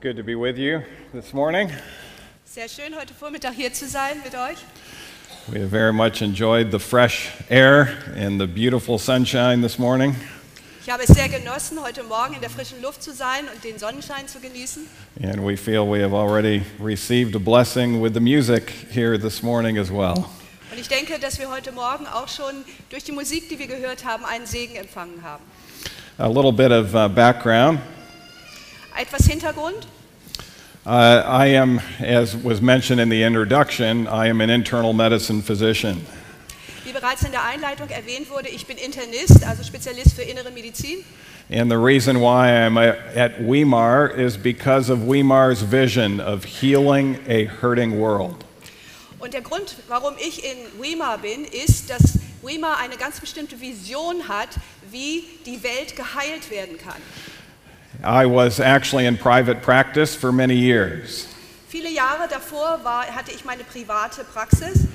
It's good to be with you this morning. Sehr schön, heute Vormittag hier zu sein mit euch. We have very much enjoyed the fresh air and the beautiful sunshine this morning. Ich habe es sehr genossen, heute Morgen in der frischen Luft zu sein und den Sonnenschein zu genießen. And we feel we have already received a blessing with the music here this morning as well. Und ich denke, dass wir heute Morgen auch schon durch die Musik, die wir gehört haben, einen Segen empfangen haben. A little bit of background. Etwas Hintergrund. I am, as was mentioned in the introduction, I am an internal medicine physician. Wie bereits in der Einleitung erwähnt wurde, ich bin Internist, also Spezialist für innere Medizin. And the reason why I'm at Weimar is because of Weimar's vision of healing a hurting world. Und der Grund, warum ich in Weimar bin, ist, dass Weimar eine ganz bestimmte Vision hat, wie die Welt geheilt werden kann. I was actually in private practice for many years. Viele Jahre davor hatte ich meine private Praxis.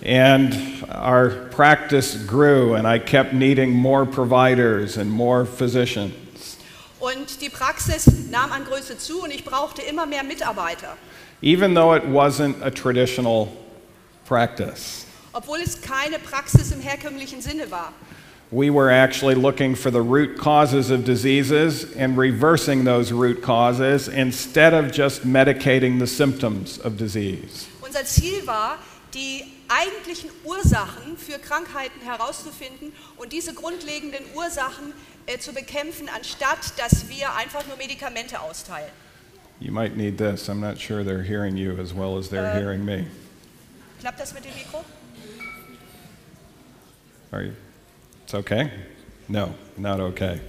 And our practice grew and I kept needing more providers and more physicians. Und die Praxis nahm an Größe zu und ich brauchte immer mehr Mitarbeiter. Even though it wasn't a traditional practice. Obwohl es keine Praxis im herkömmlichen Sinne war. We were actually looking for the root causes of diseases and reversing those root causes instead of just medicating the symptoms of disease. Unser Ziel war, die eigentlichen Ursachen für Krankheiten herauszufinden und diese grundlegenden Ursachen zu bekämpfen, anstatt dass wir einfach nur Medikamente austeilen. You might need this. I'm not sure they're hearing you as well as they're hearing me. Klappt das mit dem Mikro? Are you? It's okay? No, not okay.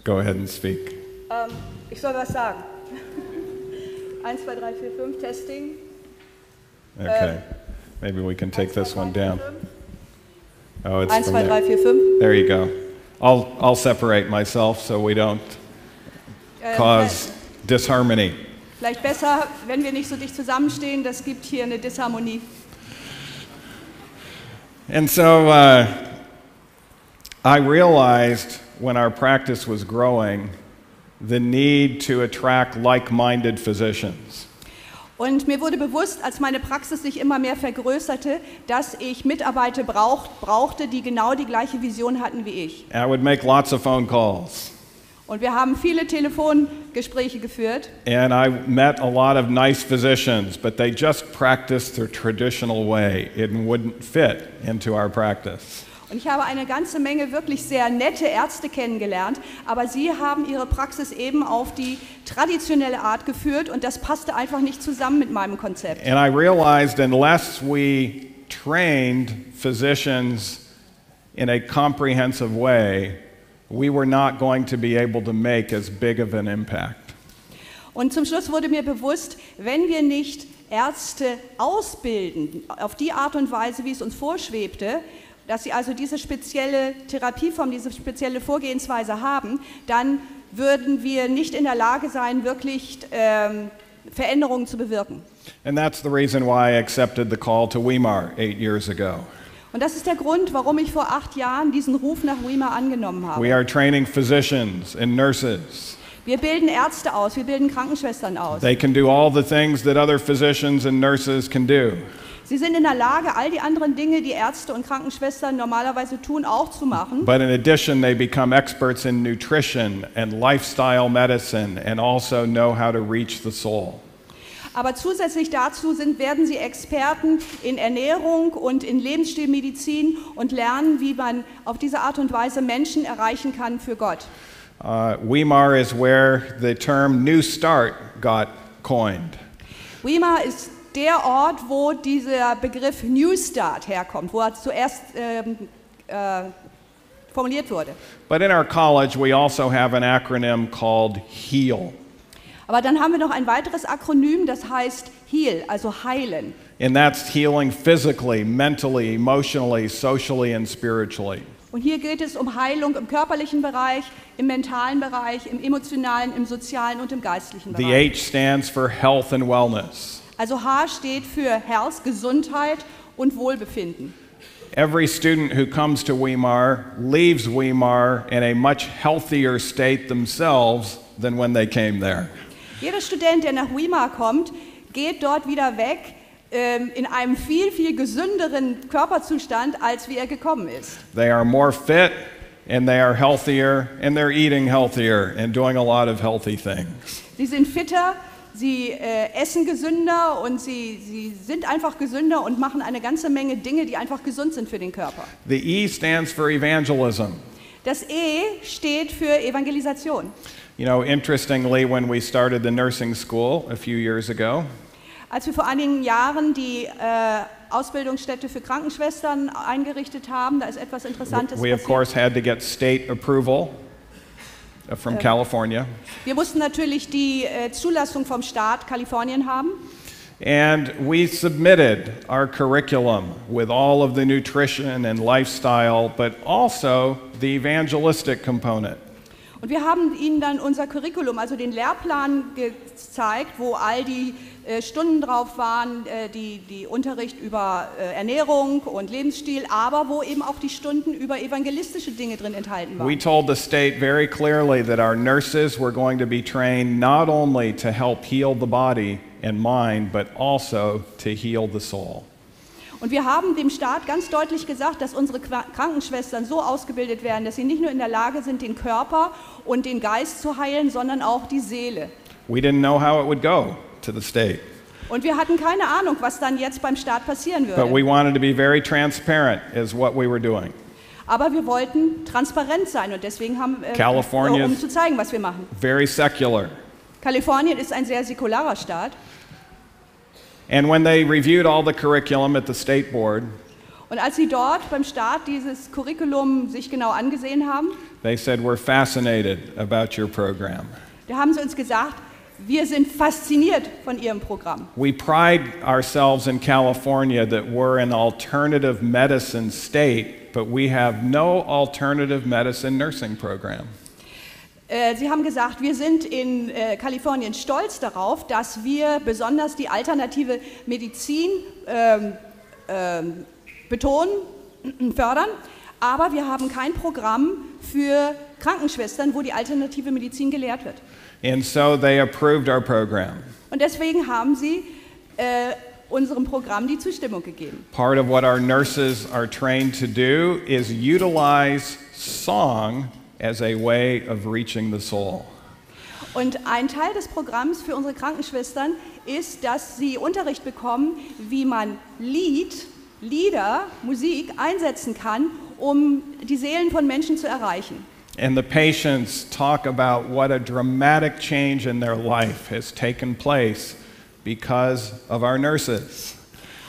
Go ahead and speak. Ich soll was sagen. 1, 2, 3, 4, 5, Testing. Okay. Maybe we can take this one down. Oh, it's 1, from 2, 3, there. 4, 5. There you go. I'll separate myself so we don't cause disharmony. Vielleicht besser, wenn wir nicht so dicht zusammenstehen, das gibt hier eine Disharmonie. And so I realized when our practice was growing the need to attract like-minded physicians. Und mir wurde bewusst, als meine Praxis sich immer mehr vergrößerte, dass ich Mitarbeiter brauchte, die genau die gleiche Vision hatten wie ich. I would make lots of phone calls. Und wir haben viele Telefongespräche geführt. And I met a lot of nice physicians, but they just practiced the traditional way. It wouldn't fit into our practice. Und ich habe eine ganze Menge wirklich sehr nette Ärzte kennengelernt, aber sie haben ihre Praxis eben auf die traditionelle Art geführt und das passte einfach nicht zusammen mit meinem Konzept. And I realized unless we trained physicians in a comprehensive way, we were not going to be able to make as big of an impact. Und zum Schluss wurde mir bewusst, wenn wir nicht Ärzte ausbilden, auf die Art und Weise, wie es uns vorschwebte, dass sie also diese spezielle Therapieform, diese spezielle Vorgehensweise haben, dann würden wir nicht in der Lage sein, wirklich Veränderungen zu bewirken. And that's the reason why I accepted the call to Weimar 8 years ago. Und das ist der Grund, warum ich vor 8 Jahren diesen Ruf nach Weimar angenommen habe. We are training physicians and nurses. Wir bilden Ärzte aus, wir bilden Krankenschwestern aus. They can do all the things that other physicians and nurses can do. Sie sind in der Lage, all die anderen Dinge, die Ärzte und Krankenschwestern normalerweise tun, auch zu machen. But in addition, they become experts in nutrition and lifestyle medicine and also know how to reach the soul. Aber zusätzlich dazu werden sie Experten in Ernährung und in Lebensstilmedizin und lernen, wie man auf diese Art und Weise Menschen erreichen kann für Gott. Weimar is where the term New Start got coined. Weimar ist der Ort, wo dieser Begriff New Start herkommt, wo er zuerst formuliert wurde. But in our college, we also have an acronym called HEAL. Aber dann haben wir noch ein weiteres Akronym, das heißt HEAL, also heilen. And that's healing physically, mentally, emotionally, socially, and spiritually. Und hier geht es um Heilung im körperlichen Bereich, im mentalen Bereich, im emotionalen, im sozialen und im geistlichen The Bereich. H stands for health and wellness. Also H steht für Health, Gesundheit und Wohlbefinden. every student who comes to Weimar leaves Weimar in a much healthier state themselves than when they came there. Jeder Student, der nach Weimar kommt, geht dort wieder weg in einem viel, viel gesünderen Körperzustand, als wie er gekommen ist. They are more fit and they are healthier and they're eating healthier and doing a lot of healthy things. Sie sind fitter, sie essen gesünder und sie sind einfach gesünder und machen eine ganze Menge Dinge, die einfach gesund sind für den Körper. The E stands for evangelism. Das E steht für Evangelisation. You know, interestingly, when we started the nursing school a few years ago, Als wir vor einigen Jahren die Ausbildungsstätte für Krankenschwestern eingerichtet haben, da ist etwas Interessantes we of passiert. course had to get state approval from California. Wir mussten natürlich die Zulassung vom Staat Kalifornien haben. And we submitted our curriculum with all of the nutrition and lifestyle, but also the evangelistic component. Und wir haben ihnen dann unser Curriculum, also den Lehrplan gezeigt, wo all die Stunden drauf waren, die Unterricht über Ernährung und Lebensstil, aber wo eben auch die Stunden über evangelistische Dinge drin enthalten waren. We told the state very clearly that our nurses were going to be trained not only to help heal the body and mind, but also to heal the soul. Und wir haben dem Staat ganz deutlich gesagt, dass unsere Krankenschwestern so ausgebildet werden, dass sie nicht nur in der Lage sind, den Körper und den Geist zu heilen, sondern auch die Seele. We didn't know how it would go to the state, Und wir hatten keine Ahnung, was dann jetzt beim Staat passieren but würde. we wanted to be very transparent as what we were doing. Aber wir wollten transparent sein und deswegen haben California um zu zeigen, was wir machen. Very secular. Kalifornien ist ein sehr säkularer Staat. And when they reviewed all the curriculum at the state board, Und als sie dort beim Staat dieses Curriculum sich genau angesehen haben, they said, "We're fascinated about your program. da haben sie uns gesagt, wir sind fasziniert von ihrem Programm. We pride ourselves in California that we're an alternative medicine state, but we have no alternative medicine nursing program." Sie haben gesagt, wir sind in Kalifornien stolz darauf, dass wir besonders die alternative Medizin betonen, fördern, aber wir haben kein Programm für Krankenschwestern, wo die alternative Medizin gelehrt wird. And so they approved our program. Und deswegen haben sie unserem Programm die Zustimmung gegeben. Part of what our nurses are trained to do is utilize song as a way of reaching the soul. Und ein Teil des Programms für unsere Krankenschwestern ist, dass sie Unterricht bekommen, wie man Lieder, Musik einsetzen kann, um die Seelen von Menschen zu erreichen. And the patients talk about what a dramatic change in their life has taken place because of our nurses.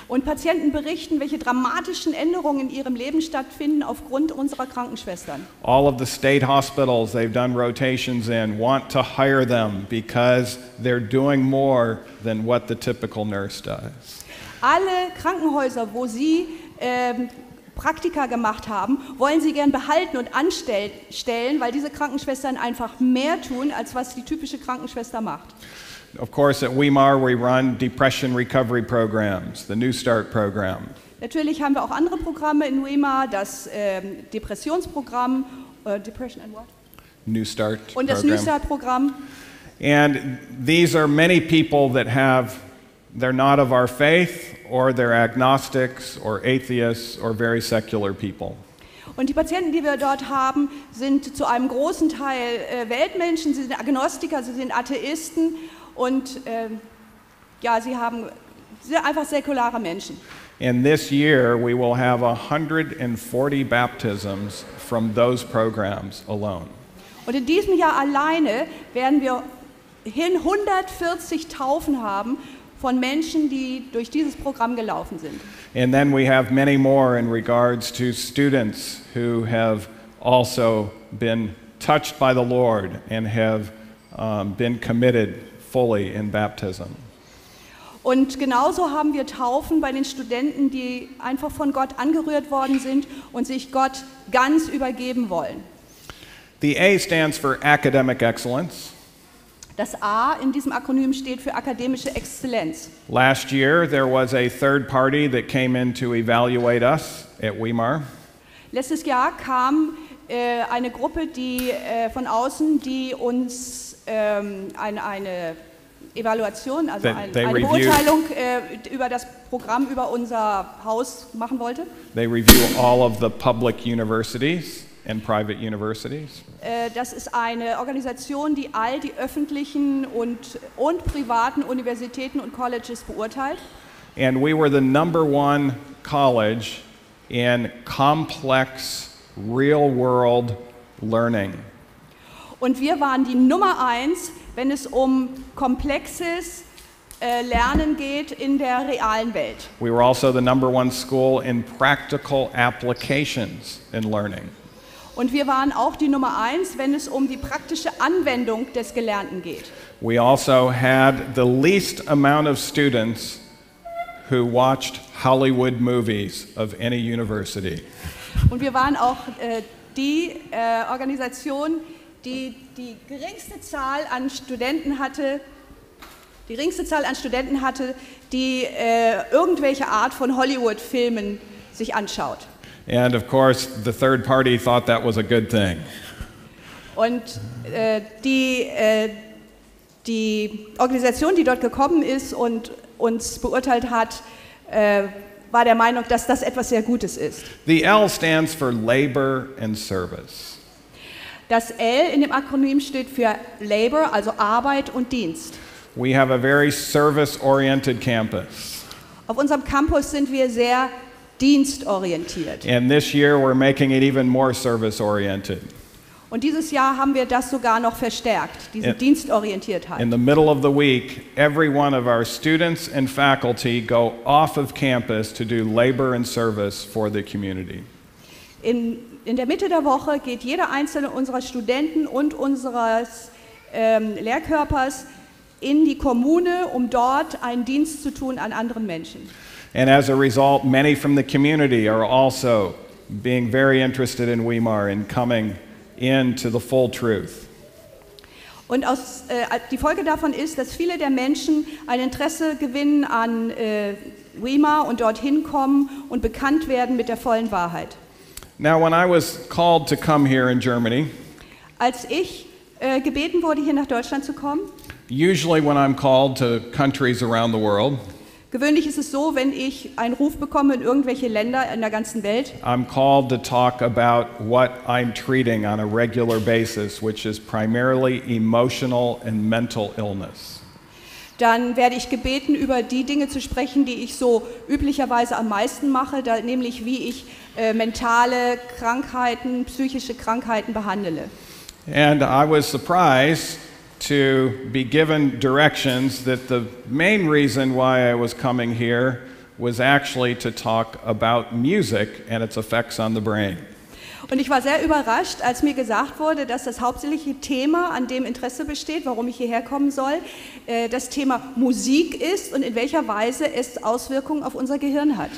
Und Patienten berichten, welche dramatischen Änderungen in ihrem Leben stattfinden aufgrund unserer Krankenschwestern. All of the state hospitals they've done rotations in want to hire them because they're doing more than what the typical nurse does. Alle Krankenhäuser, wo sie Praktika gemacht haben, wollen sie gern behalten und anstellen, weil diese Krankenschwestern einfach mehr tun, als was die typische Krankenschwester macht. Of course, at Weimar we run depression recovery programs, the New Start program. Natürlich haben wir auch andere Programme in Weimar, das Depressionsprogramm, Depression and what? New Start Und das program. New Start Programm. And these are many people that they're not of our faith, or they're agnostics, or atheists, or very secular people. Und die Patienten, die wir dort haben, sind zu einem großen Teil Weltmenschen, sie sind Agnostiker, sie sind Atheisten und ja, sie sind einfach säkulare Menschen. And this year we will have 140 baptisms from those programs alone. Und in diesem Jahr alleine werden wir 140 Taufen haben von Menschen, die durch dieses Programm gelaufen sind. And then we have many more in regards to students who have also been touched by the Lord and have been committed fully in baptism. Und genauso haben wir Taufen bei den Studenten, die einfach von Gott angerührt worden sind und sich Gott ganz übergeben wollen. The A stands for academic excellence. Das A in diesem Akronym steht für akademische Exzellenz. Last year, there was a third party that came in to evaluate us at Weimar. Letztes Jahr kam eine Gruppe von außen, die uns eine Evaluation, also eine Beurteilung über das Programm, über unser Haus machen wollte. They review all of the public universities and private universities. Das ist eine Organisation, die all die öffentlichen und privaten Universitäten und Colleges beurteilt. And we were the #1 college in complex real-world learning. Und wir waren die Nummer 1, wenn es um komplexes Lernen geht in der realen Welt. We were also the #1 school in practical applications in learning. Und wir waren auch die Nummer 1, wenn es um die praktische Anwendung des Gelernten geht. We also had the least amount of students who watched Hollywood movies of any university. Und wir waren auch die Organisation, die die geringste Zahl an Studenten hatte, die irgendwelche Art von Hollywood-Filmen sich anschaut. And of course, the third party thought that was a good thing. Und die Organisation, die dort gekommen ist und uns beurteilt hat, war der Meinung, dass das etwas sehr Gutes ist. The L stands for labor and service. Das L in dem Akronym steht für Labor, also Arbeit und Dienst. We have a very service-oriented campus. Auf unserem Campus sind wir sehr dienstorientiert. And this year we're making it even more service-oriented. Und dieses Jahr haben wir das sogar noch verstärkt, diese Dienstorientiertheit. In the middle of the week, every one of our students and faculty go off of campus to do labor and service for the community. In der Mitte der Woche geht jeder einzelne unserer Studenten und unseres Lehrkörpers in die Kommune, um dort einen Dienst zu tun an anderen Menschen. And as a result, many from the community are also being very interested in Weimar and coming into the full truth. Und die Folge davon ist, dass viele der Menschen ein Interesse gewinnen an Weimar und dorthin kommen und bekannt werden mit der vollen Wahrheit. Now, when I was called to come here in Germany, als ich gebeten wurde, hier nach Deutschland zu kommen, usually when I'm called to countries around the world, gewöhnlich ist es so, wenn ich einen Ruf bekomme in irgendwelche Länder in der ganzen Welt, I'm called to talk about what I'm treating on a regular basis, which is primarily emotional and mental illness. Dann werde ich gebeten, über die Dinge zu sprechen, die ich so üblicherweise am meisten mache, nämlich wie ich mentale Krankheiten, psychische Krankheiten behandle. And I was surprised to be given directions that the main reason why I was coming here was actually to talk about music and its effects on the brain. Und ich war sehr überrascht, als mir gesagt wurde, dass das hauptsächliche Thema, an dem Interesse besteht, warum ich hierher kommen soll, das Thema Musik ist und in welcher Weise es Auswirkungen auf unser Gehirn hat.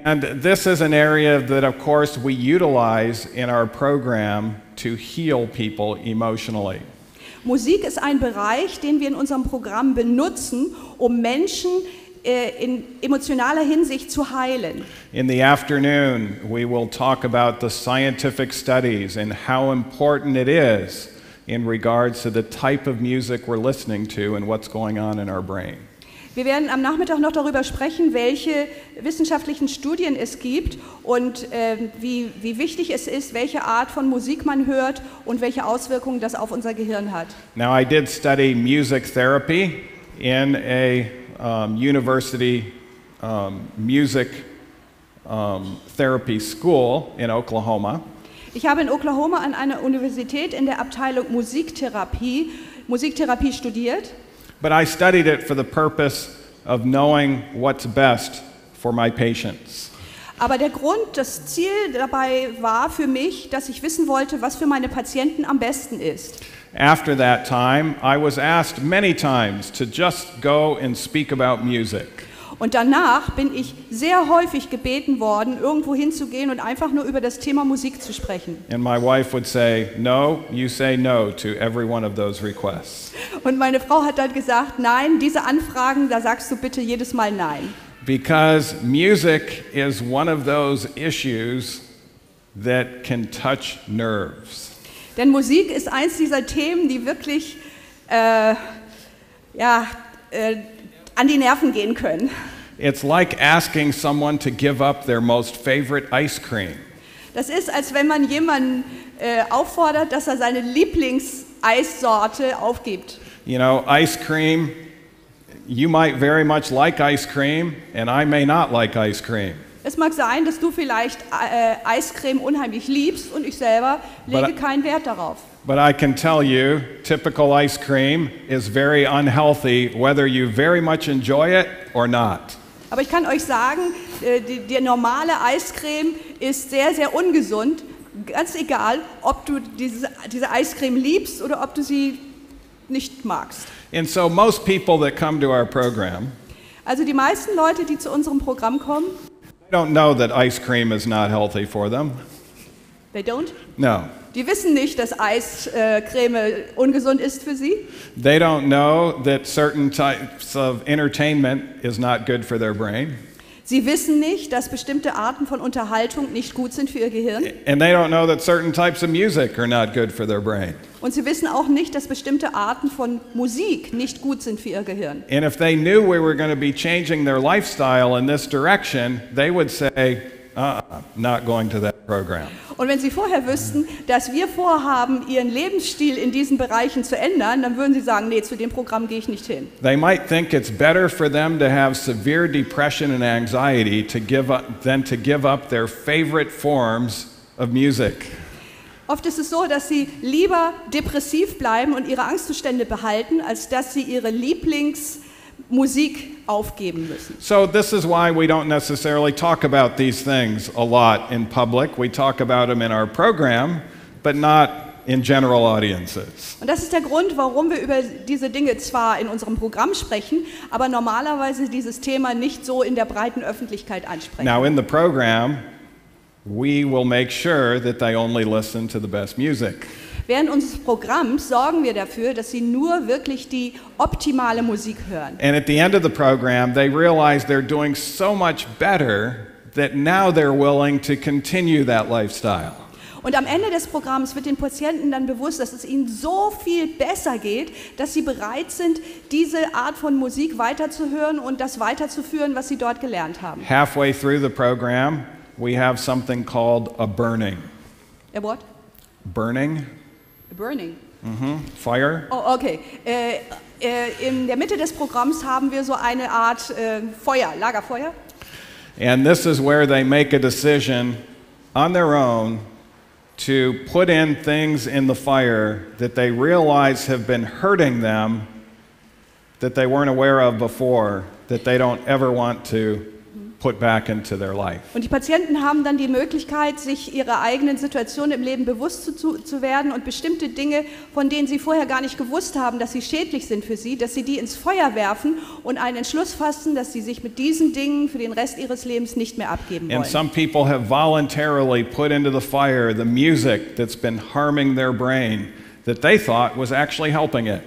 And this is an area that, of course, we utilize in our program to heal people emotionally. Musik ist ein Bereich, den wir in unserem Programm benutzen, um Menschen in emotionaler Hinsicht zu heilen. In the afternoon, we will talk about the scientific studies and how important it is in regards to the type of music we're listening to and what's going on in our brain. Wir werden am Nachmittag noch darüber sprechen, welche wissenschaftlichen Studien es gibt und wie wichtig es ist, welche Art von Musik man hört und welche Auswirkungen das auf unser Gehirn hat. Now, I did study music therapy in a university music therapy school in Oklahoma. Ich habe in Oklahoma an einer Universität in der Abteilung Musiktherapie studiert. But I studied it for the purpose of knowing what's best for my patients. Aber das Ziel dabei war für mich, dass ich wissen wollte, was für meine Patienten am besten ist. After that time, I was asked many times to just go and speak about music. Und danach bin ich sehr häufig gebeten worden, irgendwo hinzugehen und einfach nur über das Thema Musik zu sprechen. And my wife would say, no, you say no to every one of those requests. Und meine Frau hat dann gesagt, nein, diese Anfragen, da sagst du bitte jedes Mal nein. Because music is one of those issues that can touch nerves. Denn Musik ist eins dieser Themen, die wirklich an die Nerven gehen können. It's like asking someone to give up their most favorite ice cream. Das ist, als wenn man jemanden auffordert, dass er seine Lieblingseissorte aufgibt. You know, ice cream, you might very much like ice cream, and I may not like ice cream. Es mag sein, dass du vielleicht Eiscreme unheimlich liebst und ich selber lege keinen Wert darauf. But I can tell you, typical ice cream is very unhealthy, whether you very much enjoy it or not. Aber ich kann euch sagen, die normale Eiscreme ist sehr, sehr ungesund. Ganz egal, ob du diese Eiscreme liebst oder ob du sie nicht magst. And so most people that come to our program, also die meisten Leute, die zu unserem Programm kommen, don't know that ice cream is not healthy for them. They don't? No. Die wissen nicht, dass Eiscreme ungesund ist für sie. They don't know that certain types of entertainment is not good for their brain. Sie wissen nicht, dass bestimmte Arten von Unterhaltung nicht gut sind für ihr Gehirn. And they don't know that certain types of music are not good for their brain. Und sie wissen auch nicht, dass bestimmte Arten von Musik nicht gut sind für ihr Gehirn. And if they knew we were going to be changing their lifestyle in this direction, they would say, not going to that program. Und wenn sie vorher wüssten, dass wir vorhaben, ihren Lebensstil in diesen Bereichen zu ändern, dann würden sie sagen, nee, zu dem Programm gehe ich nicht hin. They might think it's better for them to have severe depression and anxiety than to give up their favorite forms of music. Oft ist es so, dass sie lieber depressiv bleiben und ihre Angstzustände behalten, als dass sie ihre Lieblingsmusik aufgeben müssen. So this is why we don't necessarily talk about these things a lot in public. We talk about them in our program, but not in general audiences. Und das ist der Grund, warum wir über diese Dinge zwar in unserem Programm sprechen, aber normalerweise dieses Thema nicht so in der breiten Öffentlichkeit ansprechen. Now in the program, we will make sure that they only listen to the best music. Während unseres Programms sorgen wir dafür, dass sie nur wirklich die optimale Musik hören. And at the end of the program, they realize they're doing so much better that now they're willing to continue that lifestyle. Und am Ende des Programms wird den Patienten dann bewusst, dass es ihnen so viel besser geht, dass sie bereit sind, diese Art von Musik weiterzuhören und das weiterzuführen, was sie dort gelernt haben. Halfway through the program, we have something called a burning. A what? Burning? A burning. Fire? Oh, okay. In der Mitte des Programms haben wir so eine Art Feuer, Lagerfeuer. And this is where they make a decision on their own to put in things in the fire that they realize have been hurting them that they weren't aware of before, that they don't ever want to put back into their life. Und die Patienten haben dann die Möglichkeit, sich ihrer eigenen Situation im Leben bewusst zu werden und bestimmte Dinge, von denen sie vorher gar nicht gewusst haben, dass sie schädlich sind für sie, dass sie die ins Feuer werfen und einen Entschluss fassen, dass sie sich mit diesen Dingen für den Rest ihres Lebens nicht mehr abgeben wollen. And some people have voluntarily put into the fire the music that's been harming their brain that they thought was actually helping it.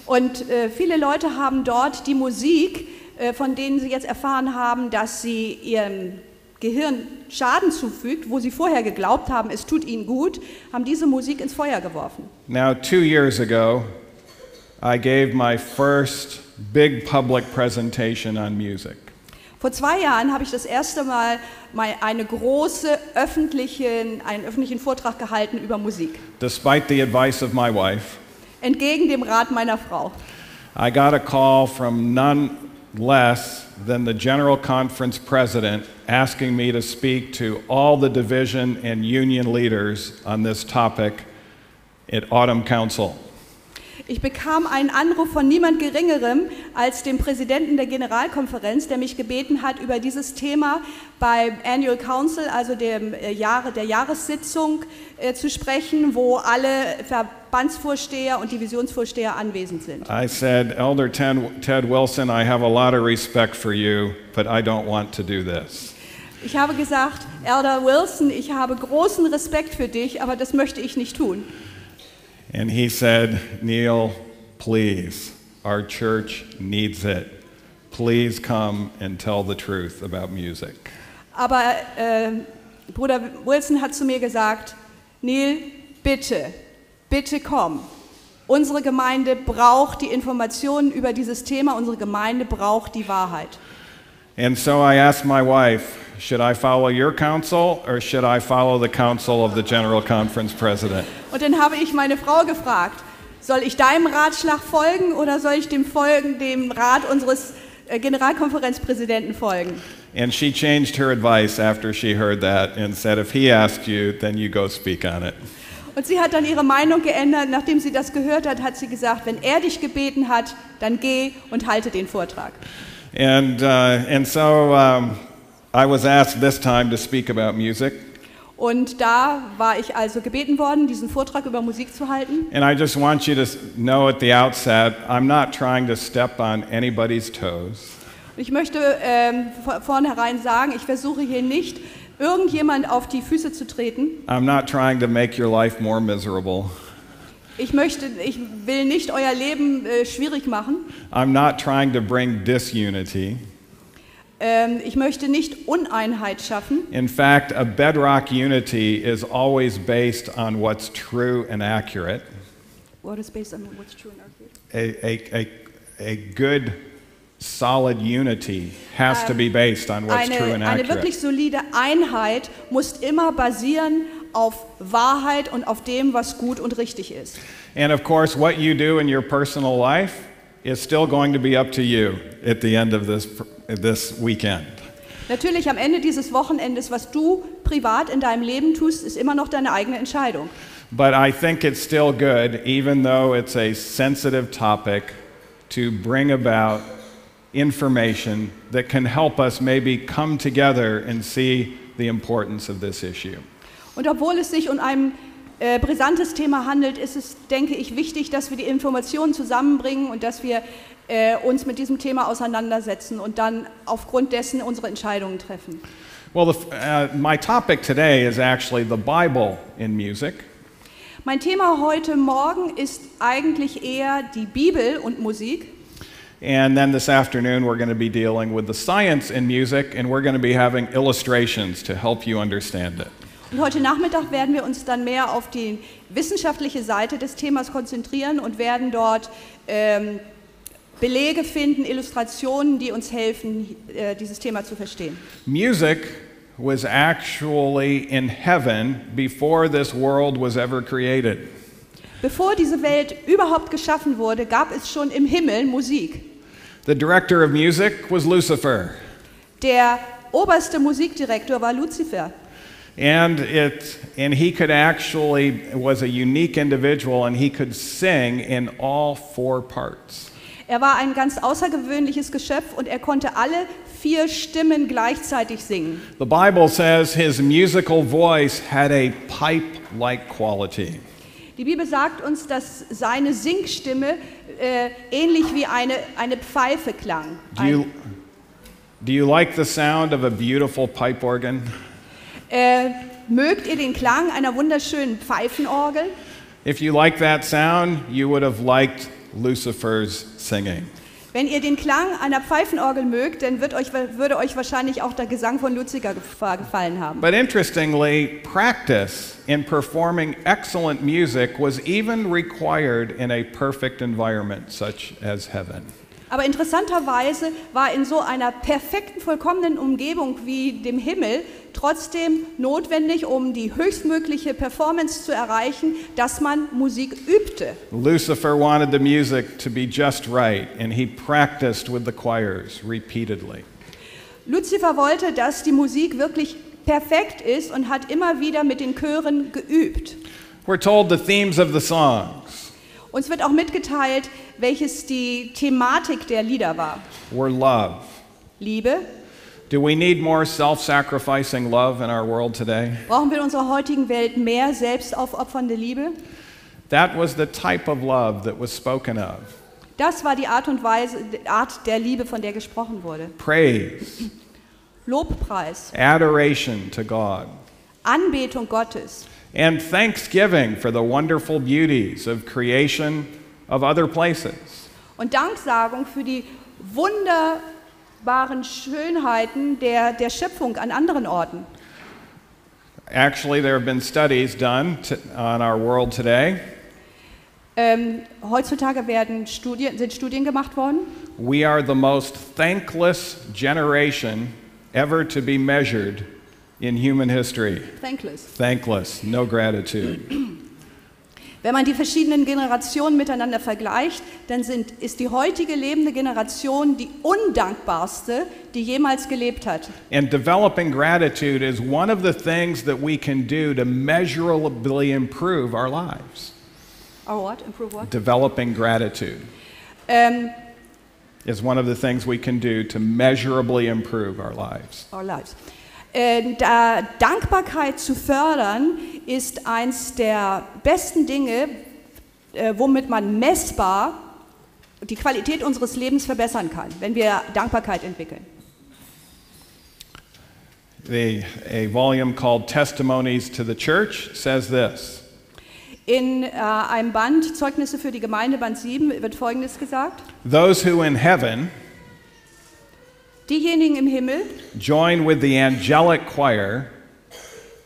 Und viele Leute haben dort die Musik, von denen sie jetzt erfahren haben, dass sie ihrem Gehirn Schaden zufügt, wo sie vorher geglaubt haben, es tut ihnen gut, haben diese Musik ins Feuer geworfen. Now, 2 years ago, I gave my first big public presentation on music. Vor 2 Jahren habe ich das erste Mal einen öffentlichen Vortrag gehalten über Musik. Despite the advice of my wife, entgegen dem Rat meiner Frau. I got a call from none less than the General Conference President asking me to speak to all the division and union leaders on this topic at Autumn Council. Ich bekam einen Anruf von niemand Geringerem als dem Präsidenten der Generalkonferenz, der mich gebeten hat, über dieses Thema beim Annual Council, also der Jahressitzung, zu sprechen, wo alle Verbandsvorsteher und Divisionsvorsteher anwesend sind. I said, Elder Ted Wilson, I have a lot of respect for you, but I don't want to do this. Ich habe gesagt, Elder Wilson, ich habe großen Respekt für dich, aber das möchte ich nicht tun. And he said, Neil, please, our church needs it. Please come and tell the truth about music. Aber Bruder Wilson hat zu mir gesagt, Neil, bitte, bitte komm. Unsere Gemeinde braucht die Informationen über dieses Thema, unsere Gemeinde braucht die Wahrheit. And so I asked my wife, should I follow your counsel or should I follow the counsel of the General Conference President? Und dann habe ich meine Frau gefragt, soll ich deinem Ratschlag folgen oder soll ich dem Rat unseres Generalkonferenzpräsidenten folgen? And she changed her advice after she heard that and said, if he asked you, then you go speak on it. Und sie hat dann ihre Meinung geändert. Nachdem sie das gehört hat, hat sie gesagt, wenn er dich gebeten hat, dann geh und halte den Vortrag. And so I was asked this time to speak about music. Und da war ich also gebeten worden, diesen Vortrag über Musik zu halten. And I just want you to know at the outset, I'm not trying to step on anybody's toes. Ich möchte vornherein sagen, ich versuche hier nicht, irgendjemand auf die Füße zu treten. I'm not trying to make your life more miserable. Ich will nicht euer Leben schwierig machen. I'm not trying to bring disunity. Ich möchte nicht Uneinheit schaffen. In fact, a bedrock unity is always based on what's true and accurate. What is based on what's true and accurate? A good, solid unity has to be based on what's true and Eine accurate. wirklich solide Einheit muss immer basieren auf Wahrheit und auf dem, was gut und richtig ist. And of course, what you do in your personal life is still going to be up to you at the end of this weekend. Natürlich am Ende dieses Wochenendes, was du privat in deinem Leben tust, ist immer noch deine eigene Entscheidung. But I think it's still good, even though it's a sensitive topic, to bring about information that can help us maybe come together and see the importance of this issue. Und obwohl es sich um ein brisantes Thema handelt, ist es, denke ich, wichtig, dass wir die Informationen zusammenbringen und dass wir uns mit diesem Thema auseinandersetzen und dann aufgrund dessen unsere Entscheidungen treffen. Well, my topic today is actually the Bible in music. Mein Thema heute Morgen ist eigentlich eher die Bibel und Musik. And then this afternoon we're going to be dealing with the science in music and we're going to be having illustrations to help you understand it. Und heute Nachmittag werden wir uns dann mehr auf die wissenschaftliche Seite des Themas konzentrieren und werden dort Belege finden, Illustrationen, die uns helfen, dieses Thema zu verstehen. Music was actually in heaven before this world was ever created. Bevor diese Welt überhaupt geschaffen wurde, gab es schon im Himmel Musik. The director of music was Lucifer. Der oberste Musikdirektor war Luzifer. And he could actually was a unique individual and he could sing in all 4 parts. Er war ein ganz außergewöhnliches Geschöpf und er konnte alle 4 Stimmen gleichzeitig singen. The Bible says his musical voice had a pipe-like quality. Die Bibel sagt uns, dass seine Singstimme ähnlich wie eine Pfeife klang. Do you like the sound of a beautiful pipe organ? Mögt ihr den Klang einer wunderschönen Pfeifenorgel? If you like that sound, you would have liked Lucifer's singing. Wenn ihr den Klang einer Pfeifenorgel mögt, dann würde euch wahrscheinlich auch der Gesang von Luzifer gefallen haben. But interestingly, practice in performing excellent music was even required in a perfect environment such as heaven. Aber interessanterweise war in so einer perfekten, vollkommenen Umgebung wie dem Himmel trotzdem notwendig, um die höchstmögliche Performance zu erreichen, dass man Musik übte. Lucifer wanted the music to be just right, and he practiced with the choirs repeatedly. Luzifer wollte, dass die Musik wirklich perfekt ist und hat immer wieder mit den Chören geübt. We're told the themes of the songs. Uns wird auch mitgeteilt, welches die Thematik der Lieder war. Were love. Liebe. Do we need more self-sacrificing love in our world today? Brauchen wir in unserer heutigen Welt mehr selbstaufopfernde Liebe? That was the type of love that was spoken of. Das war die Art und Weise, die Art der Liebe, von der gesprochen wurde. Praise, Lobpreis, adoration to God, Anbetung Gottes and thanksgiving for the wonderful beauties of creation of other places. und Danksagung für die wunderbaren Schönheiten der Schöpfung an anderen Orten. Actually, there have been studies done on our world today. Heutzutage sind Studien gemacht worden. We are the most thankless generation ever to be measured in human history. Thankless, no gratitude. Wenn man die verschiedenen Generationen miteinander vergleicht, dann ist die heutige lebende Generation die undankbarste, die jemals gelebt hat. And developing gratitude is one of the things that we can do to measurably improve our lives. Oh, what? Improve what? Developing gratitude is one of the things we can do to measurably improve our lives. Our lives. Dankbarkeit zu fördern ist eins der besten Dinge, womit man messbar die Qualität unseres Lebens verbessern kann, wenn wir Dankbarkeit entwickeln. A volume called Testimonies to the Church says this. In einem Band, Zeugnisse für die Gemeinde, Band 7, wird Folgendes gesagt. Those who in heaven diejenigen im Himmel, join with the angelic choir,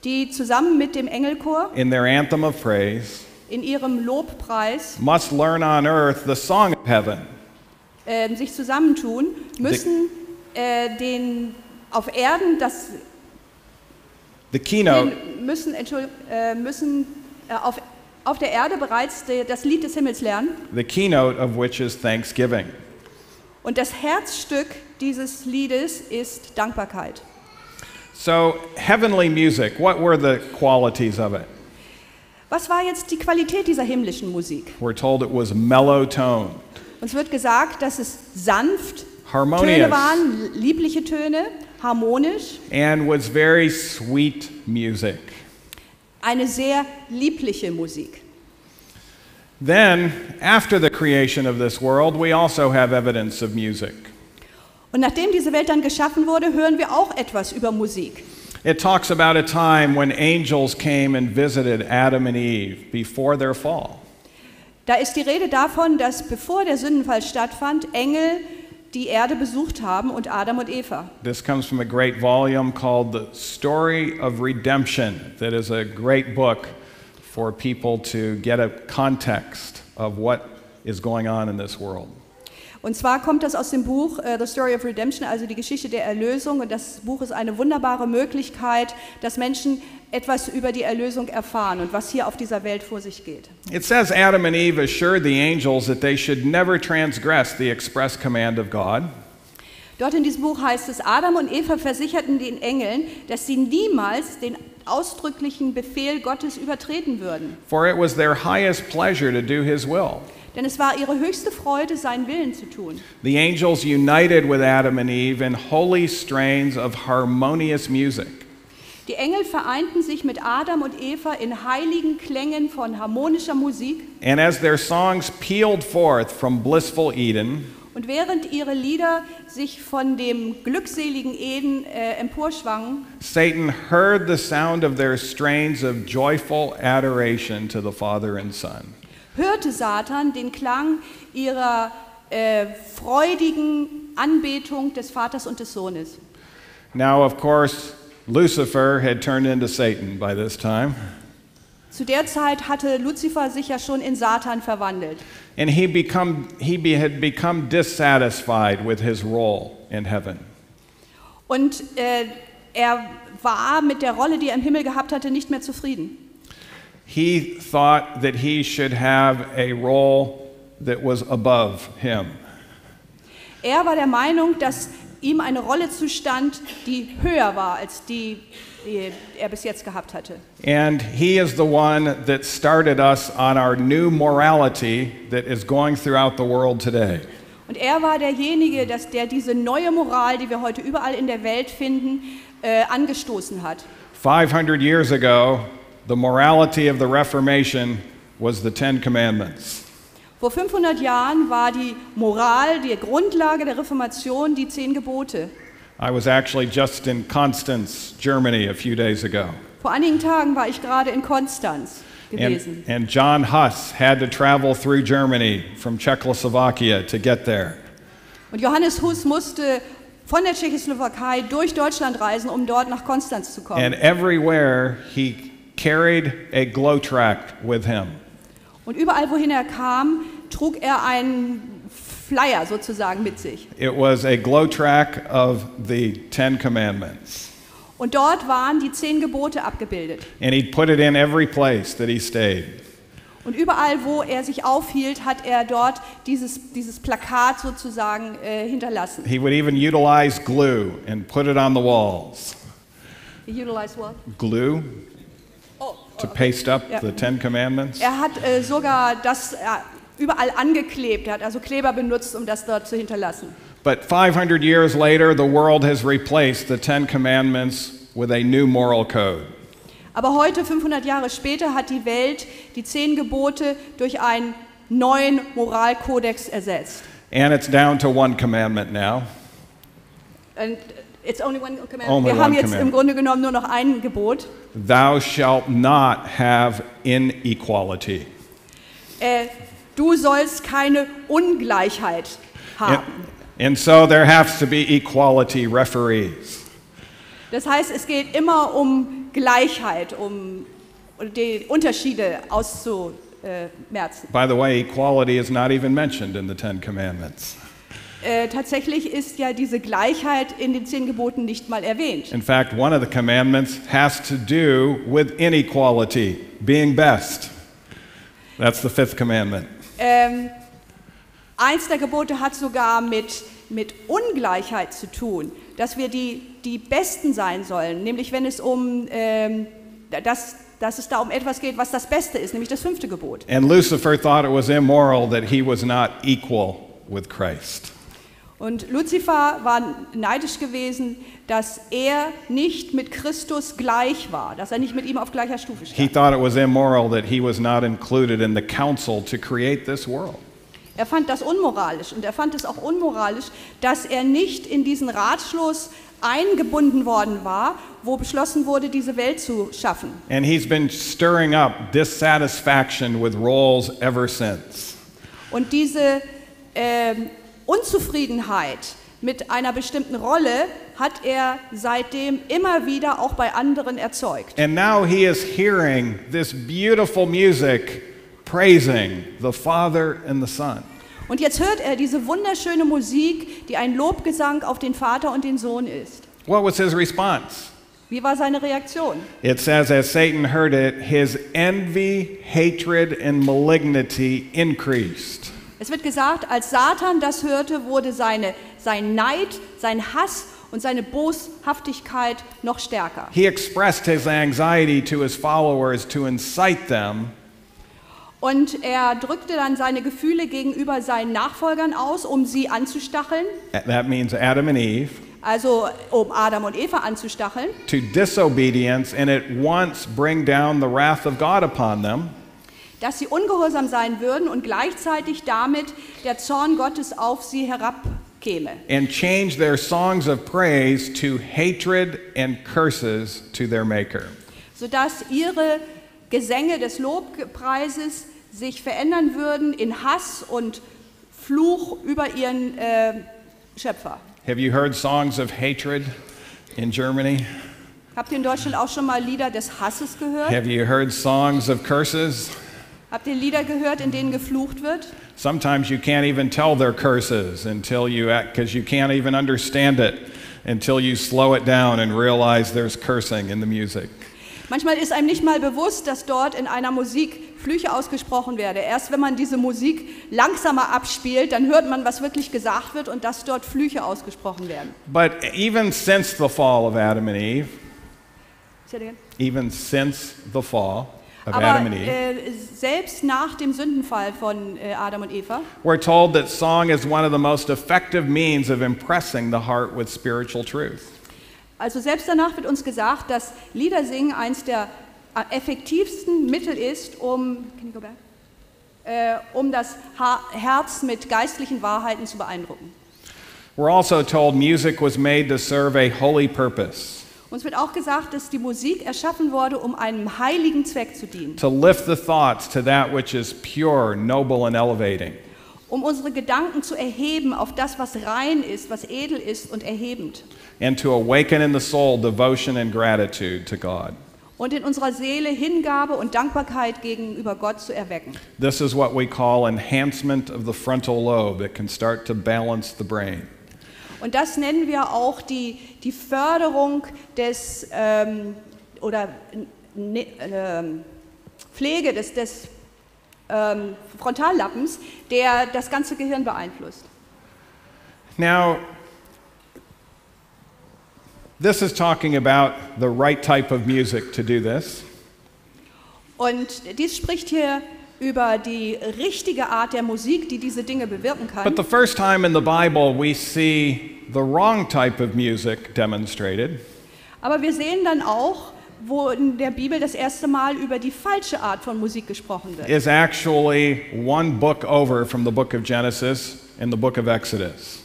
die zusammen mit dem Engelchor in their anthem of praise, in ihrem Lobpreis must learn on earth the song of heaven. Sich zusammentun, müssen auf Erden the keynote müssen auf der Erde bereits das Lied des Himmels lernen. The keynote of which is thanksgiving. Und das Herzstück dieses Liedes ist Dankbarkeit. So, heavenly music, what were the qualities of it? Was war jetzt die Qualität dieser himmlischen Musik? We're told it was mellow toned. Uns wird gesagt, dass es sanft Harmonious. Töne waren, liebliche Töne, harmonisch. And was very sweet music. Eine sehr liebliche Musik. Then, after the creation of this world, we also have evidence of music. Und nachdem diese Welt dann geschaffen wurde, hören wir auch etwas über Musik. It talks about a time when angels came and visited Adam and Eve before their fall. Da ist die Rede davon, dass bevor der Sündenfall stattfand, Engel die Erde besucht haben und Adam und Eva. This comes from a great volume called The Story of Redemption. That is a great book for people to get a context of what is going on in this world. Und zwar kommt das aus dem Buch The Story of Redemption, also die Geschichte der Erlösung. Und das Buch ist eine wunderbare Möglichkeit, dass Menschen etwas über die Erlösung erfahren und was hier auf dieser Welt vor sich geht. It says Adam and Eve assured the angels that they should never transgress the express command of God. Dort in diesem Buch heißt es, Adam und Eva versicherten den Engeln, dass sie niemals den ausdrücklichen Befehl Gottes übertreten würden. For it was their highest pleasure to do his will. Denn es war ihre höchste Freude, seinen Willen zu tun. The angels united with Adam and Eve in holy strains of harmonious music. Die Engel vereinten sich mit Adam und Eva in heiligen Klängen von harmonischer Musik. And as their songs pealed forth from blissful Eden, und während ihre Lieder sich von dem glückseligen Eden emporschwangen, Satan heard the sound of their strains of joyful adoration to the Father and Son. Hörte Satan den Klang ihrer freudigen Anbetung des Vaters und des Sohnes. Now, of course, Lucifer had turned into Satan by this time. Zu der Zeit hatte Luzifer sich ja schon in Satan verwandelt. And he had become dissatisfied with his role in heaven. Und er war mit der Rolle, die er im Himmel gehabt hatte, nicht mehr zufrieden. He thought that he should have a role that was above him. Er war der Meinung, dass ihm eine Rolle zustand, die höher war als die er bis jetzt gehabt hatte. And he is the one that started us on our new morality that is going throughout the world today. Und er war derjenige, der diese neue Moral, die wir heute überall in der Welt finden, angestoßen hat. 500 years ago, the morality of the Reformation was the Ten Commandments. Vor 500 Jahren war die Moral, die Grundlage der Reformation, die 10 Gebote. I was actually just in Constance, Germany, a few days ago. Vor einigen Tagen war ich gerade in Konstanz gewesen. And John Huss had to travel through Germany from Czechoslovakia to get there. Und Johannes Hus musste von der Tschechoslowakei durch Deutschland reisen, um dort nach Konstanz zu kommen. And everywhere he carried a glow tract with him. Und überall, wohin er kam, trug er einen Flyer sozusagen mit sich. It was a glow tract of the Ten Commandments. Und dort waren die 10 Gebote abgebildet. And he'd put it in every place that he stayed. Und überall, wo er sich aufhielt, hat er dort dieses Plakat sozusagen hinterlassen. He would even utilize glue and put it on the walls. He utilized what? Glue to paste up Ja. the Ten Commandments. Er hat sogar das überall angeklebt. Er hat also Kleber benutzt, um das dort zu hinterlassen. But 500 years later, the world has replaced the Ten Commandments with a new moral code. Aber heute, 500 Jahre später, hat die Welt die 10 Gebote durch einen neuen Moralkodex ersetzt. And it's down to one commandment now. And it's only one commandment. Only Wir haben one jetzt im commandment. Grunde genommen nur noch ein Gebot. Thou shalt not have inequality. Du sollst keine Ungleichheit haben. And so there has to be equality referees. Das heißt, es geht immer um Gleichheit, um die Unterschiede auszumerzen. By the way, equality is not even mentioned in the Ten Commandments. Tatsächlich ist ja diese Gleichheit in den 10 Geboten nicht mal erwähnt. In fact, one of the commandments has to do with inequality, being best. That's the 5th commandment. Eins der Gebote hat sogar mit Ungleichheit zu tun, dass wir die Besten sein sollen, nämlich wenn es dass es da um etwas geht, was das Beste ist, nämlich das 5. Gebot. And Lucifer thought it was immoral that he was not equal with Christ. Und Luzifer war neidisch gewesen, dass er nicht mit Christus gleich war, dass er nicht mit ihm auf gleicher Stufe He stand. thought it was immoral that he was not included in the council to create this world. Er fand das unmoralisch und er fand es auch unmoralisch, dass er nicht in diesen Ratschluss eingebunden worden war, wo beschlossen wurde, diese Welt zu schaffen. And he's been stirring up dissatisfaction with roles ever since. Und diese Unzufriedenheit mit einer bestimmten Rolle hat er seitdem immer wieder auch bei anderen erzeugt. And now he is hearing this beautiful music praising the Father and the Son. Und jetzt hört er diese wunderschöne Musik, die ein Lobgesang auf den Vater und den Sohn ist. What was his response? Wie war seine Reaktion? It says, as Satan heard it, his envy, hatred, and malignity increased. Es wird gesagt, als Satan das hörte, wurde sein Neid, sein Hass und seine Boshaftigkeit noch stärker. He expressed his anxiety to his followers to incite them Und er drückte dann seine Gefühle gegenüber seinen Nachfolgern aus, um sie anzustacheln, that means Adam and Eve, also um Adam und Eva anzustacheln, to disobedience and at once bring down the wrath of God upon them. dass sie ungehorsam sein würden und gleichzeitig damit der Zorn Gottes auf sie herabkäme. And change their songs of praise to hatred and curses to their Maker. Sodass ihre Gesänge des Lobpreises sich verändern würden in Hass und Fluch über ihren Schöpfer. Have you heard songs of hatred in Germany? Habt ihr in Deutschland auch schon mal Lieder des Hasses gehört? Have you heard songs of curses? Habt ihr Lieder gehört, in denen geflucht wird? Sometimes you can't even tell they're curses until because you can't even understand it until you slow it down and realize there's cursing in the music. Manchmal ist einem nicht mal bewusst, dass dort in einer Musik Flüche ausgesprochen werden. Erst wenn man diese Musik langsamer abspielt, dann hört man, was wirklich gesagt wird und dass dort Flüche ausgesprochen werden. But even since the fall of Adam and Eve, Say it again. even since the fall of Aber Adam and Eve, selbst nach dem Sündenfall von Adam und Eva, we're told that song is one of the most effective means of impressing the heart with spiritual truth. also selbst danach wird uns gesagt, dass Liedersingen eines der effektivsten Mittel ist, um das Herz mit geistlichen Wahrheiten zu beeindrucken. We're also told music was made to serve a holy purpose, Uns wird auch gesagt, dass die Musik erschaffen wurde, um einem heiligen Zweck zu dienen, to lift the thoughts to that which is pure, noble, and elevating. um unsere Gedanken zu erheben auf das, was rein ist, was edel ist und erhebend. And to awaken in the soul devotion and gratitude to God. Und in unserer Seele Hingabe und Dankbarkeit gegenüber Gott zu erwecken. This is what we call enhancement of the frontal lobe. It can start to balance the brain. Und das nennen wir auch die Förderung des Pflege des Frontallappens, der das ganze Gehirn beeinflusst. Now, this is talking about the right type of music to do this. Und dies spricht hier über die richtige Art der Musik, die diese Dinge bewirken kann. But the first time in the Bible we see the wrong type of music demonstrated. Aber wir sehen dann auch, wo in der Bibel das erste Mal über die falsche Art von Musik gesprochen wird. Is actually one book over from the book of Genesis in the book of Exodus.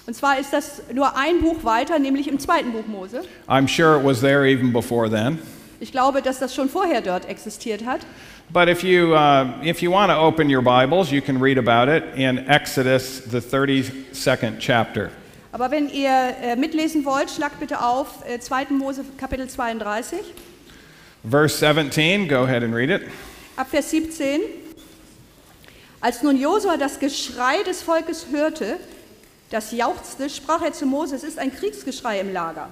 Und zwar ist das nur ein Buch weiter, nämlich im zweiten Buch Mose. I'm sure it was there even before then. Ich glaube, dass das schon vorher dort existiert hat. But if you want to open your Bibles, you can read about it in Exodus, the 32nd chapter. Aber wenn ihr mitlesen wollt, schlagt bitte auf 2. Mose Kapitel 32. Verse 17, go ahead and read it. Ab Vers 17. Als nun Josua das Geschrei des Volkes hörte, das jauchzte, sprach er zu Mose, es ist ein Kriegsgeschrei im Lager.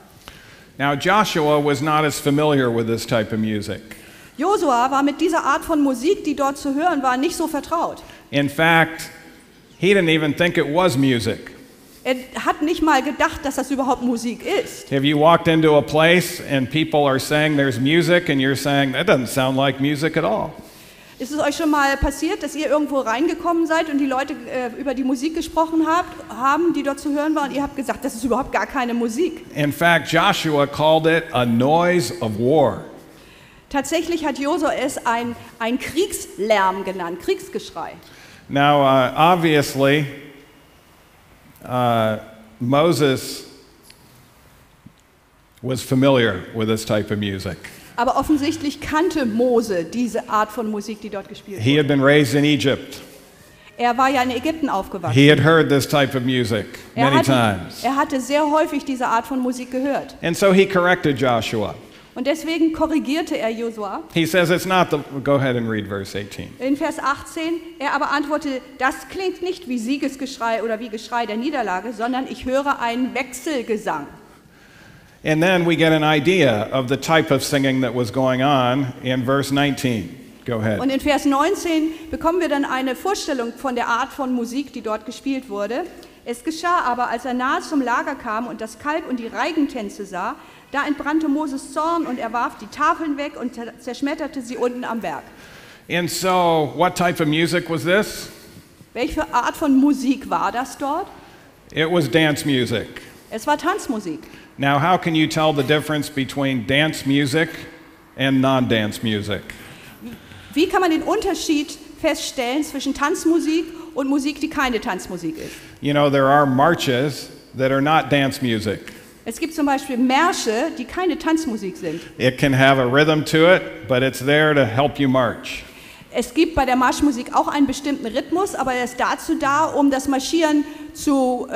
Now Joshua was not as familiar with this type of music. Josua war mit dieser Art von Musik, die dort zu hören war, nicht so vertraut. In fact, he didn't even think it was music. Er hat nicht mal gedacht, dass das überhaupt Musik ist. Have you walked into a place and people are saying there's music and you're saying that doesn't sound like music at all? Ist es euch schon mal passiert, dass ihr irgendwo reingekommen seid und die Leute über die Musik gesprochen haben, die dort zu hören war, und ihr habt gesagt, das ist überhaupt gar keine Musik? In fact, Joshua called it a noise of war. Tatsächlich hat Josua es ein Kriegslärm genannt, Kriegsgeschrei. Now, obviously, Moses was familiar with this type of music. Aber offensichtlich kannte Mose diese Art von Musik, die dort gespielt He wurde. had been raised in Egypt. Er war ja in Ägypten aufgewachsen. He had heard this type of music many times. Er hatte sehr häufig diese Art von Musik gehört. And so he corrected Joshua. Und deswegen korrigierte er Josua. He says it's not the, go ahead and read verse 18. In Vers 18, er aber antwortete, das klingt nicht wie Siegesgeschrei oder wie Geschrei der Niederlage, sondern ich höre einen Wechselgesang. And then we get an idea of the type of singing that was going on in verse 19. Go ahead. Und in Vers 19 bekommen wir dann eine Vorstellung von der Art von Musik, die dort gespielt wurde. Es geschah aber, als er nahe zum Lager kam und das Kalb und die Reigentänze sah, da entbrannte Moses Zorn und er warf die Tafeln weg und zerschmetterte sie unten am Berg. And so, what type of music was this? Welche Art von Musik war das dort? It was dance music. Es war Tanzmusik. Now, how can you tell the difference between dance music and non-dance music? Wie kann man den Unterschied feststellen zwischen Tanzmusik und Musik, die keine Tanzmusik ist? You know, there are marches that are not dance music. Es gibt zum Beispiel Märsche, die keine Tanzmusik sind. It can have a rhythm to it, but it's there to help you march. Es gibt bei der Marschmusik auch einen bestimmten Rhythmus, aber er ist dazu da, um das Marschieren zu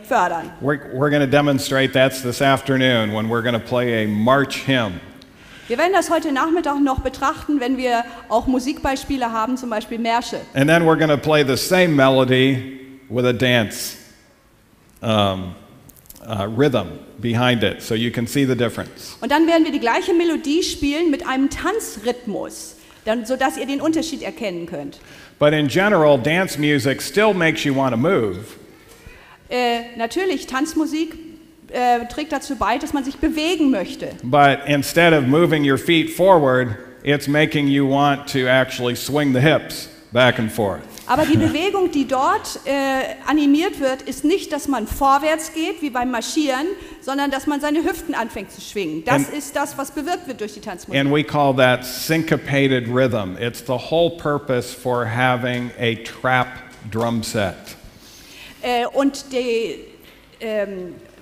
fördern. We're going to demonstrate that this afternoon when we're going to play a march hymn. Wir werden das heute Nachmittag noch betrachten, wenn wir auch Musikbeispiele haben, zum Beispiel Märsche. And then we're going to play the same melody with a dance rhythm behind it, so you can see the difference. Und dann werden wir die gleiche Melodie spielen mit einem Tanzrhythmus, sodass ihr den Unterschied erkennen könnt. But in general, dance music still makes you want to move. Natürlich, Tanzmusik trägt dazu bei, dass man sich bewegen möchte. But instead of moving your feet forward, it's making you want to actually swing the hips back and forth. Aber die Bewegung, die dort animiert wird, ist nicht, dass man vorwärts geht, wie beim Marschieren, sondern dass man seine Hüften anfängt zu schwingen. Das ist das, was bewirkt wird durch die Tanzmusik. And we call that syncopated rhythm. It's the whole purpose for having a trap drum set. Und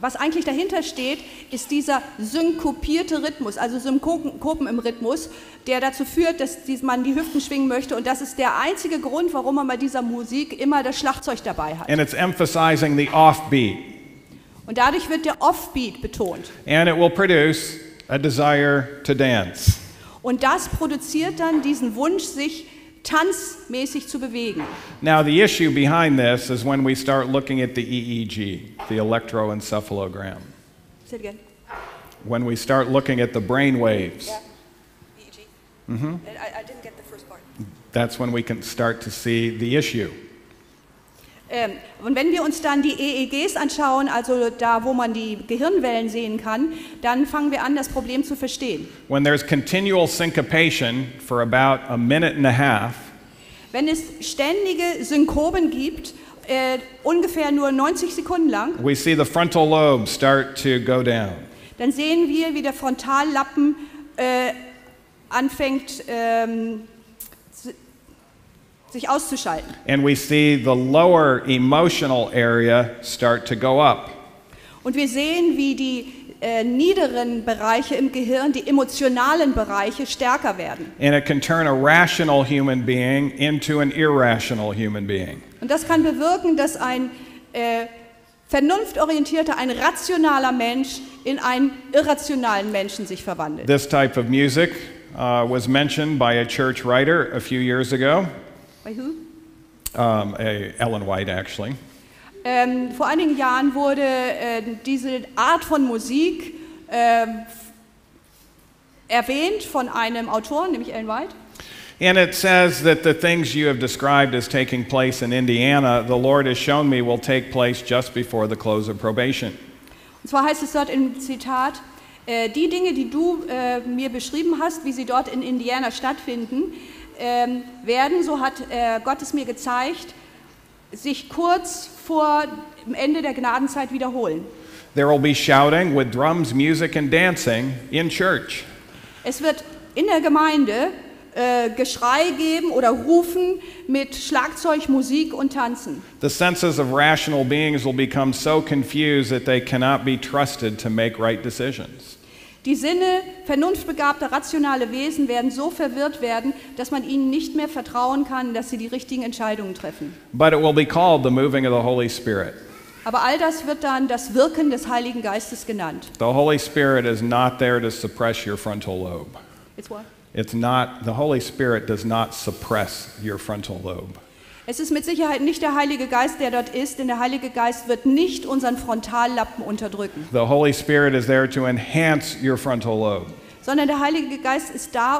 was eigentlich dahinter steht, ist dieser synkopierte Rhythmus, also Synkopen im Rhythmus, der dazu führt, dass man die Hüften schwingen möchte. Und das ist der einzige Grund, warum man bei dieser Musik immer das Schlagzeug dabei hat. And it's emphasizing the offbeat. Und dadurch wird der Offbeat betont. And it will produce a desire to dance. Und das produziert dann diesen Wunsch, sich tanzmäßig zu bewegen. Now the issue behind this is when we start looking at the EEG, the electroencephalogram. Say it again. When we start looking at the brain waves. Yeah. EEG. I didn't get the first part. That's when we can start to see the issue. Und wenn wir uns dann die EEGs anschauen, also da, wo man die Gehirnwellen sehen kann, dann fangen wir an, das Problem zu verstehen. When there's continual syncopation for about a minute and a half, wenn es ständige Synkopen gibt, ungefähr nur 90 Sekunden lang, we see the frontal lobe start to go down. Dann sehen wir, wie der Frontallappen anfängt, sich auszuschalten. And we see the lower emotional area start to go up. Und wir sehen, wie die niederen Bereiche im Gehirn, die emotionalen Bereiche, stärker werden. And it can turn a rational human being into an irrational human being. Und das kann bewirken, dass ein vernunftorientierter, ein rationaler Mensch in einen irrationalen Menschen sich verwandelt. This type of music was mentioned by a church writer a few years ago. By who? Ellen White, actually. Vor einigen Jahren wurde diese Art von Musik erwähnt von einem Autor, nämlich Ellen White. And it says that the things you have described as taking place in Indiana, the Lord has shown me will take place just before the close of probation. Und zwar heißt es dort im Zitat, die Dinge, die du mir beschrieben hast, wie sie dort in Indiana stattfinden, werden, so hat Gott es mir gezeigt, sich kurz vor dem Ende der Gnadenzeit wiederholen. There will be shouting with drums, music and dancing in church. Es wird in der Gemeinde Geschrei geben oder Rufen mit Schlagzeug, Musik und Tanzen. The senses of rational beings will become so confused that they cannot be trusted to make right decisions. Die Sinne vernunftbegabter, rationale Wesen werden so verwirrt werden, dass man ihnen nicht mehr vertrauen kann, dass sie die richtigen Entscheidungen treffen. But it will be called the moving of the Holy Spirit. Aber all das wird dann das Wirken des Heiligen Geistes genannt. The Holy Spirit is not there to suppress your frontal lobe. It's what? It's not, the Holy Spirit does not suppress your frontal lobe. Es ist mit Sicherheit nicht der Heilige Geist, der dort ist, denn der Heilige Geist wird nicht unseren Frontallappen unterdrücken. The Holy Spirit is there to enhance your frontal lobe. Sondern der Heilige Geist ist da,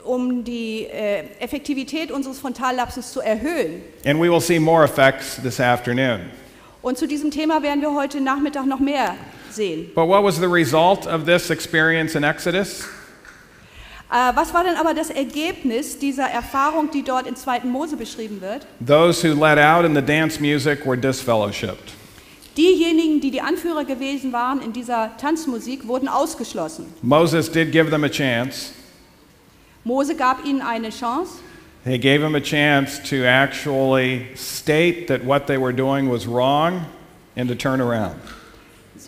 um die Effektivität unseres Frontallappens zu erhöhen. And we will see more effects this afternoon. Und zu diesem Thema werden wir heute Nachmittag noch mehr sehen. But what was the result of this experience in Exodus? Was war denn aber das Ergebnis dieser Erfahrung, die dort in 2. Mose beschrieben wird? Those who led out in the dance music were disfellowshipped. Diejenigen, die die Anführer gewesen waren in dieser Tanzmusik, wurden ausgeschlossen. Moses did give them a chance. Mose gab ihnen eine Chance. He gave them a chance to actually state that what they were doing was wrong and to turn around.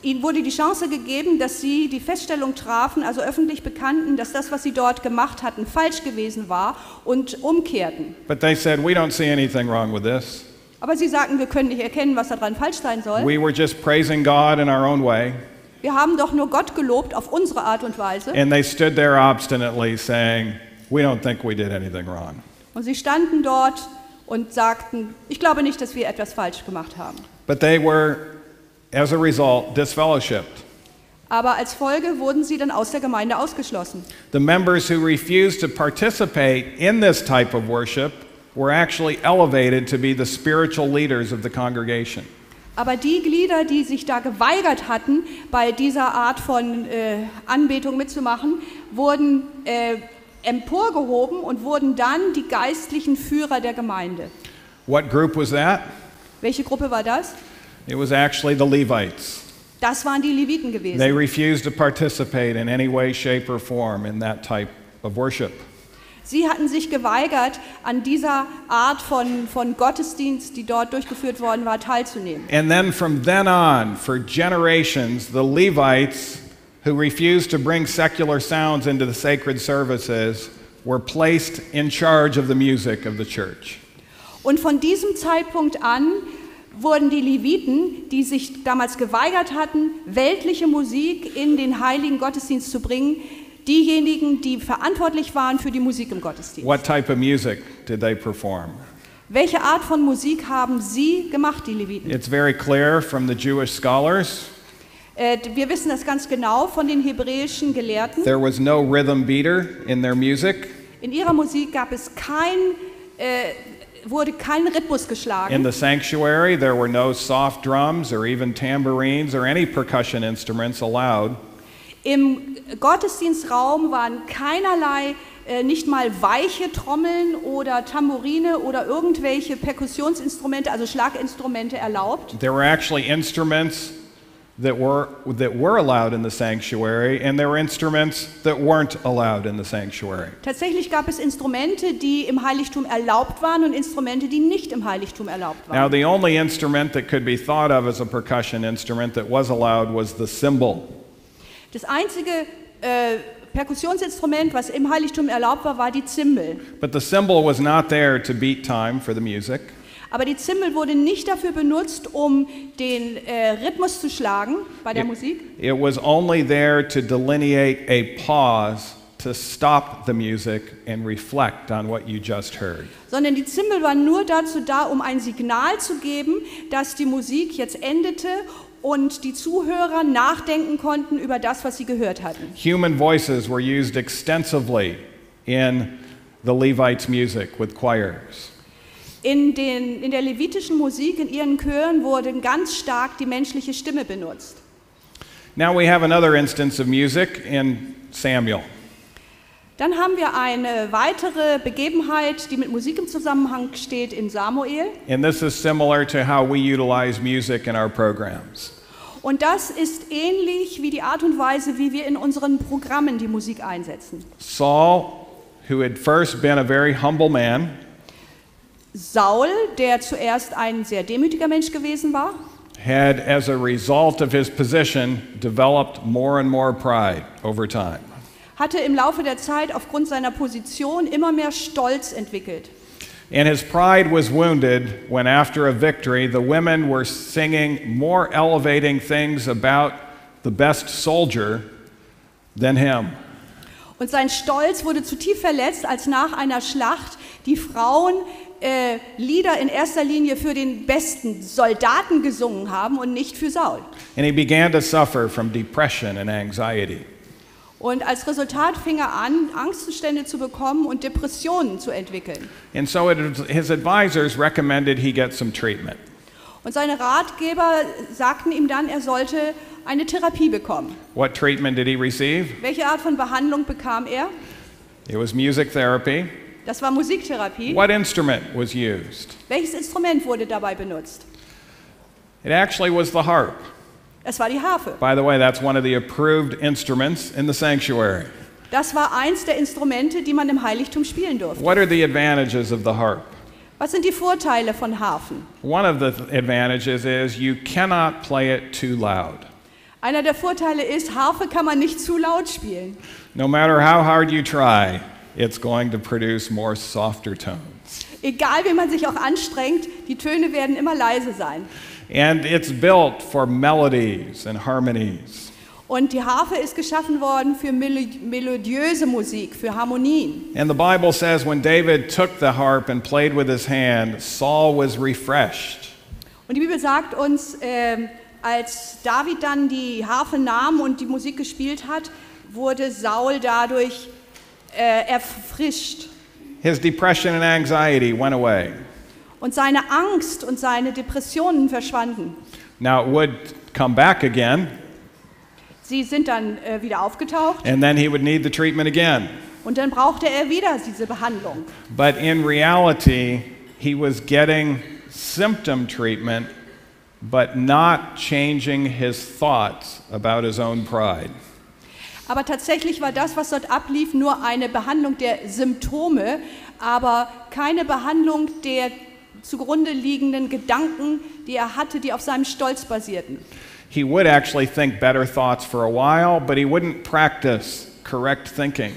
Ihnen wurde die Chance gegeben, dass sie die Feststellung trafen, also öffentlich bekannten, dass das, was sie dort gemacht hatten, falsch gewesen war und umkehrten. But they said, we don't see anything wrong with this. Aber sie sagten, wir können nicht erkennen, was daran falsch sein soll. We were just praising God in our own way. Wir haben doch nur Gott gelobt auf unsere Art und Weise. And they stood there obstinately saying, we don't think we did anything wrong. Und sie standen dort und sagten, ich glaube nicht, dass wir etwas falsch gemacht haben. But they were, as a result, disfellowshipped. Aber als Folge wurden sie dann aus der Gemeinde ausgeschlossen. The members who refused to participate in this type of worship were actually elevated to be the spiritual leaders of the congregation. Aber die Glieder, die sich da geweigert hatten, bei dieser Art von Anbetung mitzumachen, wurden emporgehoben und wurden dann die geistlichen Führer der Gemeinde. What group was that? Welche Gruppe war das? It was actually the Levites. Das waren die Leviten They gewesen. refused to participate in any way, shape, or form in that type of worship. Sie hatten sich geweigert, an dieser Art von Gottesdienst, die dort durchgeführt worden war, teilzunehmen. And then from then on, for generations, the Levites who refused to bring secular sounds into the sacred services were placed in charge of the music of the church. Und von diesem Zeitpunkt an wurden die Leviten, die sich damals geweigert hatten, weltliche Musik in den heiligen Gottesdienst zu bringen, diejenigen, die verantwortlich waren für die Musik im Gottesdienst. What type of music did they perform? Welche Art von Musik haben sie gemacht, die Leviten? It's very clear from the Jewish scholars. Wir wissen das ganz genau von den hebräischen Gelehrten. There was no rhythm beater in their music. In ihrer Musik gab es wurde kein Rhythmus In geschlagen. the sanctuary, there were no soft drums or even tambourines or any percussion instruments allowed. Im Gottesdienstraum waren keinerlei, nicht mal weiche Trommeln oder Tambourine oder irgendwelche Perkussionsinstrumente, also Schlaginstrumente erlaubt. There were actually instruments that were allowed in the sanctuary, and there were instruments that weren't allowed in the sanctuary. Tatsächlich gab es Instrumente, die im Heiligtum erlaubt waren und Instrumente, die nicht im Heiligtum erlaubt Now, waren. the only instrument that could be thought of as a percussion instrument that was allowed was the cymbal. Das einzige Perkussionsinstrument, was im Heiligtum erlaubt war, war die Zimbel. But the cymbal was not there to beat time for the music. Aber die Zimbel wurde nicht dafür benutzt, um den Rhythmus zu schlagen bei der Musik. It was only there to delineate a pause to stop the music and reflect on what you just heard. Sondern die Zimbel war nur dazu da, um ein Signal zu geben, dass die Musik jetzt endete und die Zuhörer nachdenken konnten über das, was sie gehört hatten. Human voices were used extensively in the Levites' music with choirs. In der levitischen Musik, in ihren Chören, wurde ganz stark die menschliche Stimme benutzt. Now we have another instance of music in Samuel. Dann haben wir eine weitere Begebenheit, die mit Musik im Zusammenhang steht, in Samuel. And this is similar to how we utilize music in our programs. Und das ist ähnlich wie die Art und Weise, wie wir in unseren Programmen die Musik einsetzen. Saul, who had first been a very humble man, Saul, der zuerst ein sehr demütiger Mensch gewesen war, had, as a result of his position, developed more and more pride over time. hatte im Laufe der Zeit aufgrund seiner Position immer mehr Stolz entwickelt. And his pride was wounded when, after a victory, the women were singing more elevating things about the best soldier than him. Und sein Stolz wurde zu tief verletzt, als nach einer Schlacht die Frauen Lieder in erster Linie für den besten Soldaten gesungen haben und nicht für Saul. And he began to suffer from depression and anxiety. Und als Resultat fing er an, Angstzustände zu bekommen und Depressionen zu entwickeln. And so his advisors recommended he get some treatment. Und seine Ratgeber sagten ihm dann, er sollte eine Therapie bekommen. What treatment did he receive? Welche Art von Behandlung bekam er? It was music therapy. Das war Musiktherapie. What instrument was used? Welches Instrument wurde dabei benutzt? It actually was the harp. Es war die Harfe. By the way, that's one of the approved instruments in the sanctuary. Das war eins der Instrumente, die man im Heiligtum spielen durfte. What are the advantages of the harp? Was sind die Vorteile von Harfen? One of the advantages is you cannot play it too loud. Einer der Vorteile ist, Harfe kann man nicht zu laut spielen. No matter how hard you try, it's going to produce more softer tones. Egal wie man sich auch anstrengt, die Töne werden immer leise sein. And it's built for melodies and harmonies. Und die Harfe ist geschaffen worden für melodiöse Musik, für Harmonien. And the Bible says when David took the harp and played with his hand, Saul was refreshed. Und die Bibel sagt uns, als David dann die Harfe nahm und die Musik gespielt hat, wurde Saul dadurch erfrischt. His depression and anxiety went away. Und seine Angst und seine Depressionen verschwanden. Now it would come back again, Sie sind dann wieder aufgetaucht and then he would need the treatment again. und dann brauchte er wieder diese Behandlung. But in reality, he was getting symptom treatment, but not changing his thoughts about his own pride. Aber tatsächlich war das, was dort ablief, nur eine Behandlung der Symptome, aber keine Behandlung der zugrunde liegenden Gedanken, die er hatte, die auf seinem Stolz basierten. He would actually think better thoughts for a while, but he wouldn't practice correct thinking.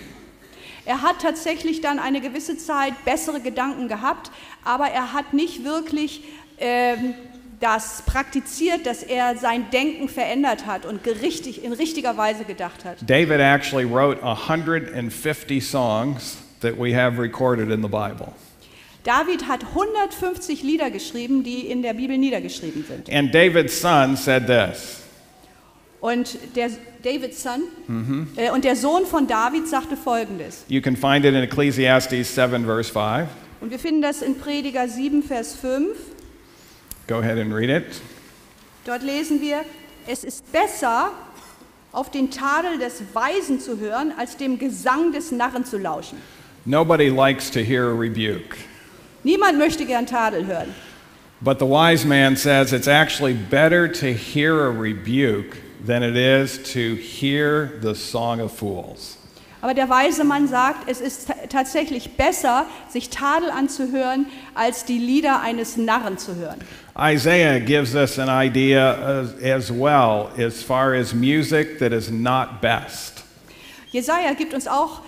Er hat tatsächlich dann eine gewisse Zeit bessere Gedanken gehabt, aber er hat nicht wirklich das praktiziert, dass er sein Denken verändert hat und in richtiger Weise gedacht hat. David actually wrote 150 songs that we have recorded in the Bible. David hat 150 Lieder geschrieben, die in der Bibel niedergeschrieben sind. And David's son said this. Und der und der Sohn von David sagte Folgendes. You can find it in Ecclesiastes 7, verse 5. Und wir finden das in Prediger 7, Vers 5. Go ahead and read it. Dort lesen wir, es ist besser, auf den Tadel des Weisen zu hören, als dem Gesang des Narren zu lauschen. Nobody likes to hear a rebuke. Niemand möchte gern Tadel hören. But the wise man says it's actually better to hear a rebuke than it is to hear the song of fools. Aber der weise Mann sagt, es ist tatsächlich besser, sich Tadel anzuhören, als die Lieder eines Narren zu hören. Isaiah gives us an idea as well as far as music that is not best. Jesaja gibt uns auch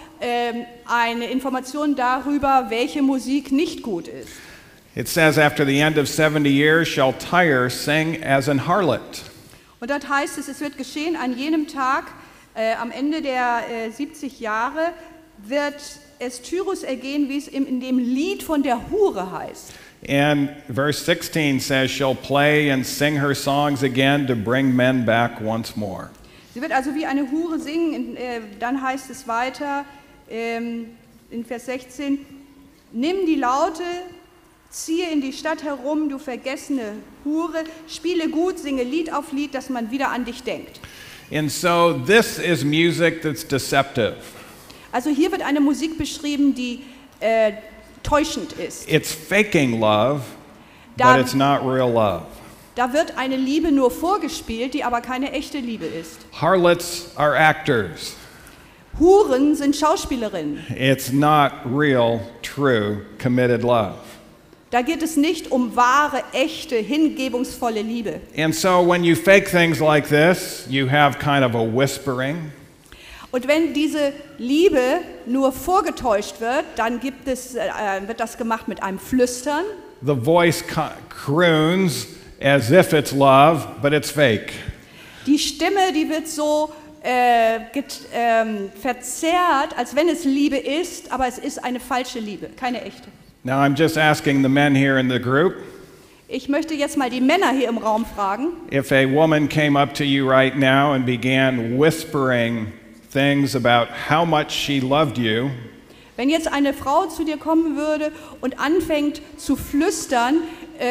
eine Information darüber, welche Musik nicht gut ist. It says, after the end of 70 years shall Tyre sing as an harlot. Und dort heißt es, es wird geschehen an jenem Tag, am Ende der 70 Jahre, wird es Tyrus ergehen, wie es in dem Lied von der Hure heißt. And verse 16 says, she'll play and sing her songs again to bring men back once more. Sie wird also wie eine Hure singen, dann heißt es weiter in Vers 16, nimm die Laute, ziehe in die Stadt herum, du vergessene Hure, spiele gut, singe Lied auf Lied, dass man wieder an dich denkt. And so this is music that's deceptive. Also hier wird eine Musik beschrieben, die täuschend ist. It's faking love, Da- but it's not real love. Da wird eine Liebe nur vorgespielt, die aber keine echte Liebe ist. Harlots are actors. Huren sind Schauspielerinnen. It's not real, true, committed love. Da geht es nicht um wahre, echte, hingebungsvolle Liebe. And so when you fake things like this, you have kind of a whispering. Und wenn diese Liebe nur vorgetäuscht wird, dann wird das gemacht mit einem Flüstern. The voice croons as if it's love, but it's fake. Die Stimme, die wird so verzerrt, als wenn es Liebe ist, aber es ist eine falsche Liebe, keine echte. Now I'm just asking the men here in the group, Ich möchte jetzt mal die Männer hier im Raum fragen, if a woman came up to you right now and began whispering things about how much she loved you, wenn jetzt eine Frau zu dir kommen würde und anfängt zu flüstern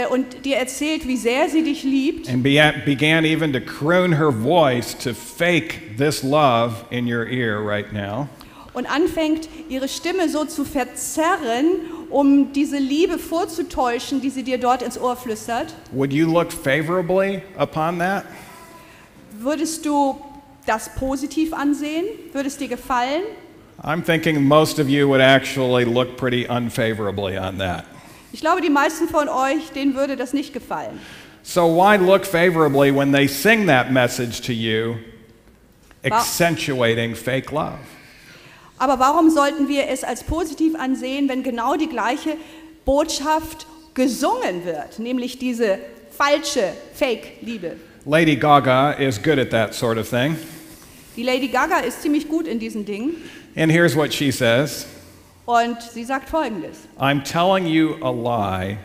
und dir erzählt, wie sehr sie dich liebt, and began even to croon her voice to fake this love in your ear right now, und anfängt, ihre Stimme so zu verzerren, um diese Liebe vorzutäuschen, die sie dir dort ins Ohr flüstert, would you look favorably upon that? würdest du das positiv ansehen? Würde es dir gefallen? I'm thinking most of you would actually look pretty unfavorably on that. Ich glaube, die meisten von euch, denen würde das nicht gefallen. So why look favorably when they sing that message to you, accentuating fake love? Aber warum sollten wir es als positiv ansehen, wenn genau die gleiche Botschaft gesungen wird, nämlich diese falsche Fake-Liebe? Lady Gaga is good at that sort of thing. Die Lady Gaga ist ziemlich gut in diesen Dingen And here's what she says. und sie sagt Folgendes. I'm telling you a lie,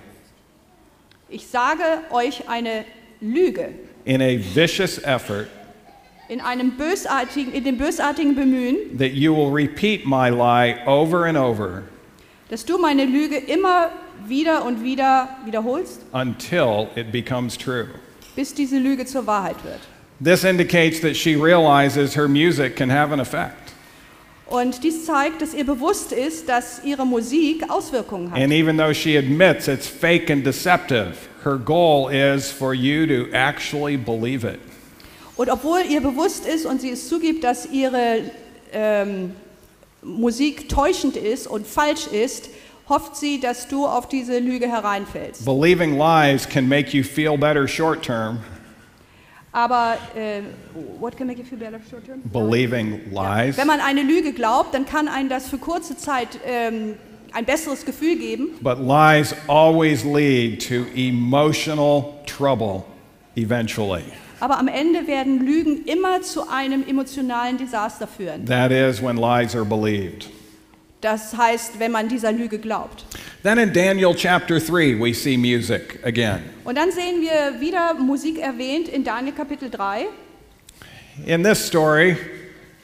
Ich sage euch eine Lüge, in a vicious effort in dem bösartigen Bemühen, that you will repeat my lie over and over dass du meine Lüge immer wieder und wieder wiederholst, until it becomes true. bis diese Lüge zur Wahrheit wird. This indicates that she realizes her music can have an effect. Und dies zeigt, dass ihr bewusst ist, dass ihre Musik Auswirkungen hat. And even though she admits it's fake and deceptive, her goal is for you to actually believe it. Und obwohl ihr bewusst ist und sie es zugibt, dass ihre Musik täuschend ist und falsch ist, hofft sie, dass du auf diese Lüge hereinfällst. Believing lies can make you feel better short term. Aber what can make you feel better short term? Believing lies. Ja. Wenn man eine Lüge glaubt, dann kann einen das für kurze Zeit ein besseres Gefühl geben. But lies always lead to emotional trouble eventually. Aber am Ende werden Lügen immer zu einem emotionalen Desaster führen. That is when lies are believed. Das heißt, wenn man dieser Lüge glaubt. Then in Daniel chapter 3 we see music again. Und dann sehen wir wieder Musik erwähnt in Daniel Kapitel 3. In this story,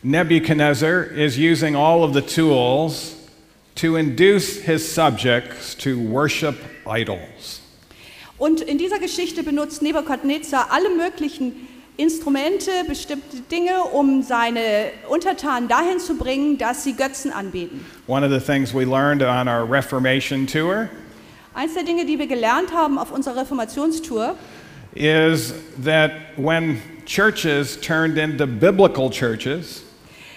Nebuchadnezzar is using all of the tools to induce his subjects to worship idols. Und in dieser Geschichte benutzt Nebukadnezar alle möglichen Instrumente, bestimmte Dinge, um seine Untertanen dahin zu bringen, dass sie Götzen anbeten. One of the things we learned on our Reformation tour Eins der Dinge, die wir gelernt haben auf unserer Reformationstour, is that when churches turned into biblical churches,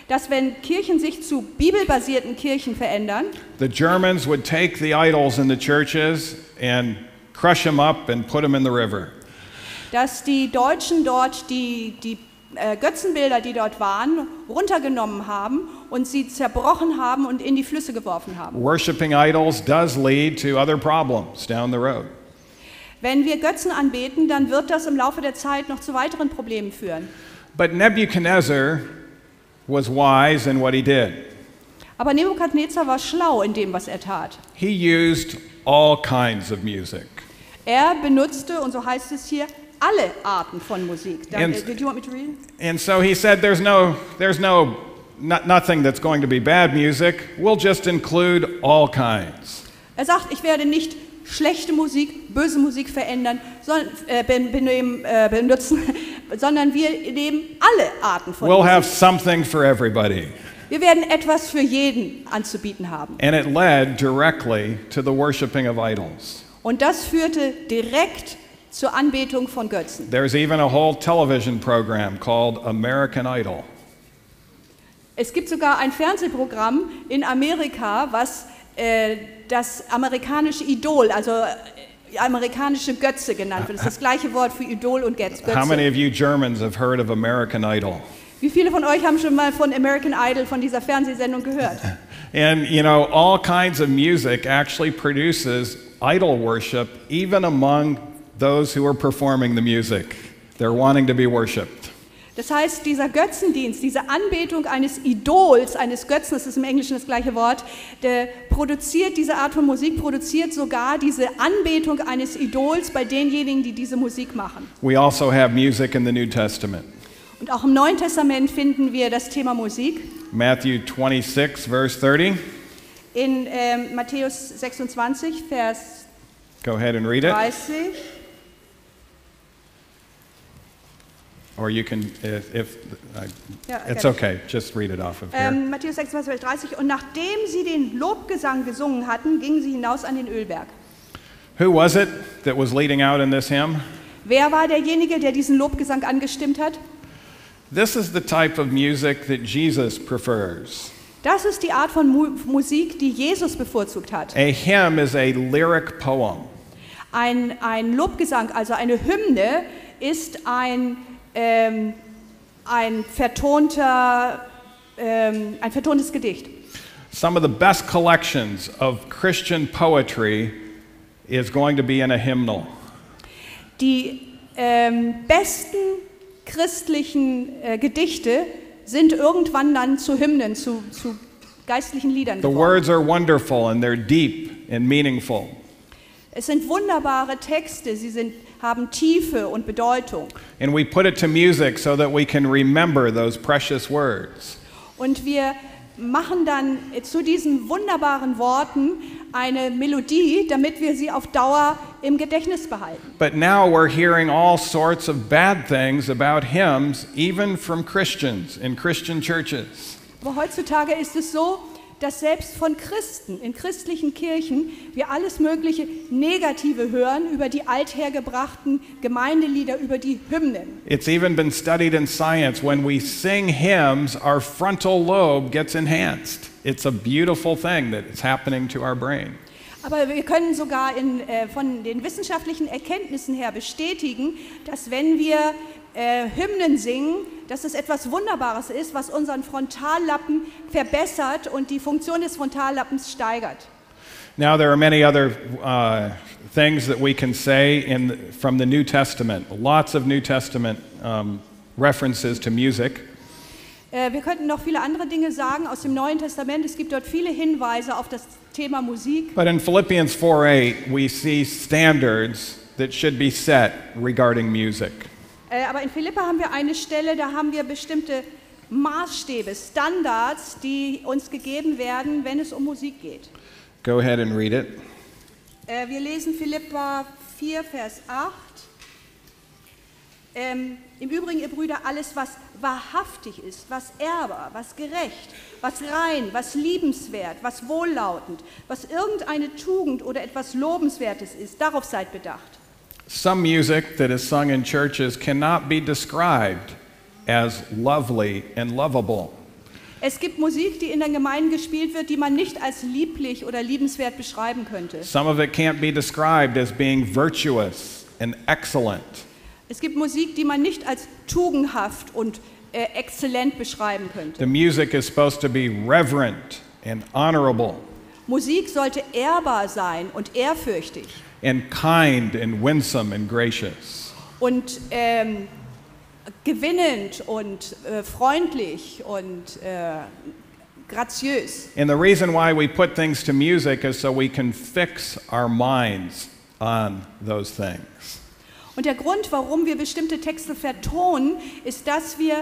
dass wenn Kirchen sich zu bibelbasierten Kirchen verändern, the Germans would take the idols in the churches and crush them up and put them in the river. dass die Deutschen dort die Götzenbilder, die dort waren, runtergenommen haben und sie zerbrochen haben und in die Flüsse geworfen haben. Worshipping idols does lead to other problems down the road. Wenn wir Götzen anbeten, dann wird das im Laufe der Zeit noch zu weiteren Problemen führen. But Nebuchadnezzar was wise in what he did. Aber Nebukadnezar war schlau in dem, was er tat. He used all kinds of music. Er benutzte, und so heißt es hier, alle Arten von Musik. Did you want me to read? And so he said, nothing that's going to be bad music. We'll just include all kinds. Er sagt, ich werde nicht schlechte Musik, böse Musik benutzen, sondern wir nehmen alle Arten von We'll Musik. have something for everybody. Wir werden etwas für jeden anzubieten haben. And it led directly to the worshiping of idols. Und das führte direkt zur Anbetung von Götzen. There's even a whole television program called American Idol. Es gibt sogar ein Fernsehprogramm in Amerika, was das amerikanische Idol, also amerikanische Götze genannt wird. Das ist das gleiche Wort für Idol und Götze. How many of you Germans have heard of American Idol? Wie viele von euch haben schon mal von American Idol, von dieser Fernsehsendung gehört? And you know, all kinds of music actually produces idol worship even among those who are performing the music. They're wanting to be worshipped. Das heißt, dieser Götzendienst, diese Anbetung eines Idols, eines Götzen, das ist im Englischen das gleiche Wort, diese Art von Musik produziert sogar diese Anbetung eines Idols bei denjenigen, die diese Musik machen. We also have music in the New Testament. Und auch im Neuen Testament finden wir das Thema Musik. Matthew 26, verse 30. In Matthäus 26, Vers Go ahead and read it. 30. Or you can, Ja, it's gerne. okay, just read it off of here. Matthäus 26, Vers 30. Und nachdem sie den Lobgesang gesungen hatten, gingen sie hinaus an den Ölberg. Who was it that was leading out in this hymn? Wer war derjenige, der diesen Lobgesang angestimmt hat? This is the type of music that Jesus prefers. Das ist die Art von Musik, die Jesus bevorzugt hat. A hymn is a lyric poem. Ein Lobgesang, also eine Hymne, ist ein vertontes Gedicht. Some of the best collections of Christian poetry is going to be in a hymnal. Die besten christlichen Gedichte sind irgendwann dann zu Hymnen, zu geistlichen Liedern The geworden. words are wonderful and they're deep and meaningful. Es sind wunderbare Texte, haben Tiefe und Bedeutung. And we put it to music so that we can remember those precious words. Und wir machen dann zu diesen wunderbaren Worten eine Melodie, damit wir sie auf Dauer im Gedächtnis behalten. But now we're hearing all sorts of bad things about hymns, even from Christians in Christian churches. Aber heutzutage ist es so, dass selbst von Christen in christlichen Kirchen wir alles mögliche Negative hören über die althergebrachten Gemeindelieder, über die Hymnen. It's even been studied in science. When we sing hymns, our frontal lobe gets enhanced. It's a beautiful thing that is happening to our brain. Aber wir können sogar von den wissenschaftlichen Erkenntnissen her bestätigen, dass wenn wir Hymnen singen, dass es etwas Wunderbares ist, was unseren Frontallappen verbessert und die Funktion des Frontallappens steigert. Now there are many other things that we can say from the New Testament. Lots of New Testament references to music. Wir könnten noch viele andere Dinge sagen aus dem Neuen Testament. Es gibt dort viele Hinweise auf das Thema Musik. But in Philippians 4:8 we see standards that should be set regarding music. Aber in Philippa haben wir eine Stelle, da haben wir bestimmte Maßstäbe, Standards, die uns gegeben werden, wenn es um Musik geht. Go ahead and read it. Wir lesen Philippa 4, Vers 8. Im Übrigen, ihr Brüder, alles, was wahrhaftig ist, was ehrbar, was gerecht, was rein, was liebenswert, was wohllautend, was irgendeine Tugend oder etwas Lobenswertes ist, darauf seid bedacht. Some music that is sung in churches cannot be described as lovely and lovable. Es gibt Musik, die in den Gemeinden gespielt wird, die man nicht als lieblich oder liebenswert beschreiben könnte. Some of it can't be described as being virtuous and excellent. Es gibt Musik, die man nicht als tugendhaft und exzellent beschreiben könnte. The music is supposed to be reverent and honorable. Musik sollte ehrbar sein und ehrfürchtig. And kind and winsome and gracious. Und gewinnend und freundlich und graziös. And the reason why we put things to music is so we can fix our minds on those things. Und der Grund, warum wir bestimmte Texte vertonen, ist, dass wir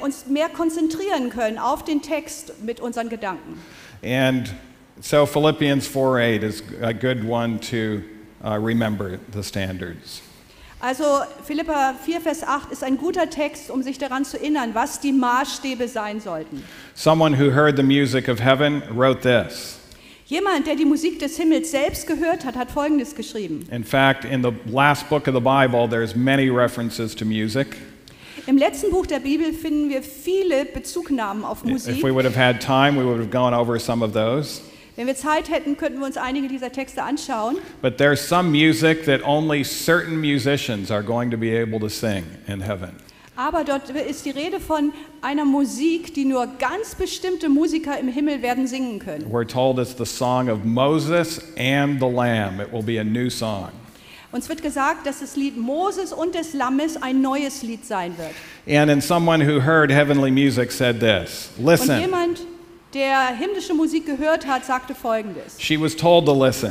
uns mehr konzentrieren können auf den Text mit unseren Gedanken. And so Philippians 4:8 is a good one to remember the standards. Also Philippa 4, Vers 8 ist ein guter Text, um sich daran zu erinnern, was die Maßstäbe sein sollten. Someone who heard the music of heaven wrote this. Jemand, der die Musik des Himmels selbst gehört hat, hat Folgendes geschrieben. In fact, in the last book of the Bible, there's many references to music. Im letzten Buch der Bibel finden wir viele Bezugnahmen auf Musik. If we would have had time, we would have gone over some of those. Wenn wir Zeit hätten, könnten wir uns einige dieser Texte anschauen. But there's some music that only certain musicians are going to be able to sing in heaven. Aber dort ist die Rede von einer Musik, die nur ganz bestimmte Musiker im Himmel werden singen können. We're told it's the song of Moses and the Lamb. It will be a new song. Uns wird gesagt, dass das Lied Moses und des Lammes ein neues Lied sein wird. And then someone who heard heavenly music said this. Und Listen. jemand, der himmlische Musik gehört hat, sagte Folgendes. She was told to listen.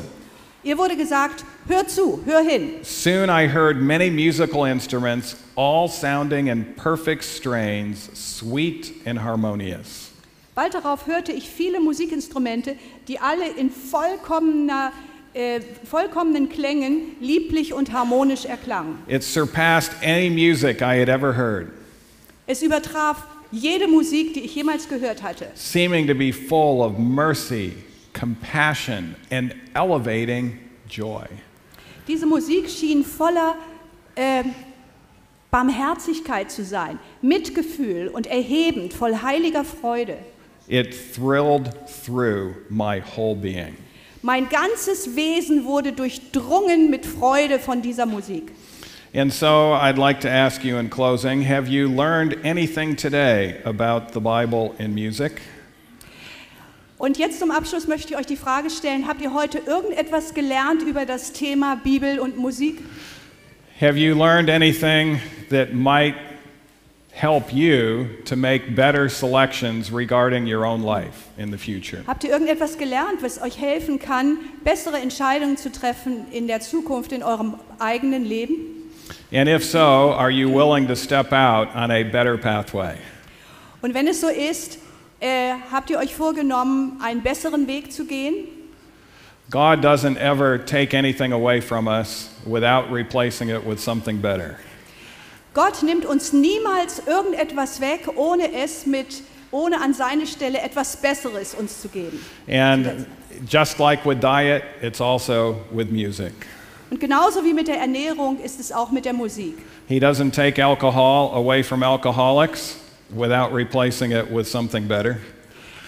Ihr wurde gesagt, hör zu, hör hin. Soon I heard many musical instruments, all sounding in perfect strains, sweet and harmonious. Bald darauf hörte ich viele Musikinstrumente, die alle in vollkommenen Klängen lieblich und harmonisch erklangen. It surpassed any music I had ever heard, Es übertraf jede Musik, die ich jemals gehört hatte. seeming to be full of mercy, compassion and elevating joy. Diese Musik schien voller Barmherzigkeit zu sein, Mitgefühl und erhebend, voll heiliger Freude. It thrilled through my whole being. Mein ganzes Wesen wurde durchdrungen mit Freude von dieser Musik. And so I'd like to ask you in closing, have you learned anything today about the Bible and music? Und jetzt zum Abschluss möchte ich euch die Frage stellen, habt ihr heute irgendetwas gelernt über das Thema Bibel und Musik? Have you learned anything that might help you to make better selections regarding your own life in the future? Habt ihr irgendetwas gelernt, was euch helfen kann, bessere Entscheidungen zu treffen in der Zukunft, in eurem eigenen Leben? And if so, are you willing to step out on a better pathway? Und wenn es so ist, habt ihr euch vorgenommen, einen besseren Weg zu gehen? God doesn't ever take anything away from us without replacing it with something better. Gott nimmt uns niemals irgendetwas weg, ohne an seine Stelle etwas Besseres uns zu geben. And just like with diet, it's also with music. Und genauso wie mit der Ernährung ist es auch mit der Musik. He doesn't take alcohol away from alcoholics without replacing it with something better.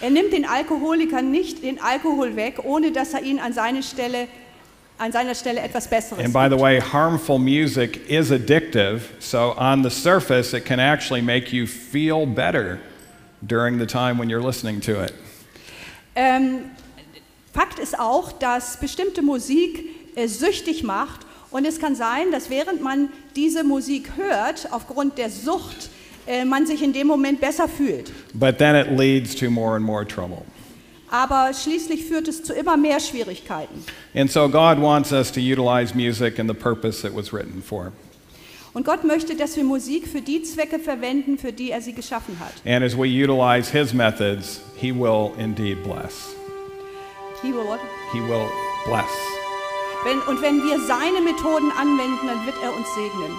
Er nimmt den Alkoholikern nicht den Alkohol weg, ohne dass er ihn an seiner Stelle etwas Besseres And by the gibt. way, harmful music is addictive, so on the surface it can actually make you feel better during the time when you're listening to it. Fakt ist auch, dass bestimmte Musik süchtig macht und es kann sein, dass während man diese Musik hört, aufgrund der Sucht, man sich in dem Moment besser fühlt. But then it leads to more and more trouble. Aber schließlich führt es zu immer mehr Schwierigkeiten. And so God wants us to utilize music in the purpose it was written for. Und Gott möchte, dass wir Musik für die Zwecke verwenden, für die er sie geschaffen hat. And as we utilize His methods, He will indeed bless. He will what? He will bless. Wenn wir seine Methoden anwenden, dann wird er uns segnen.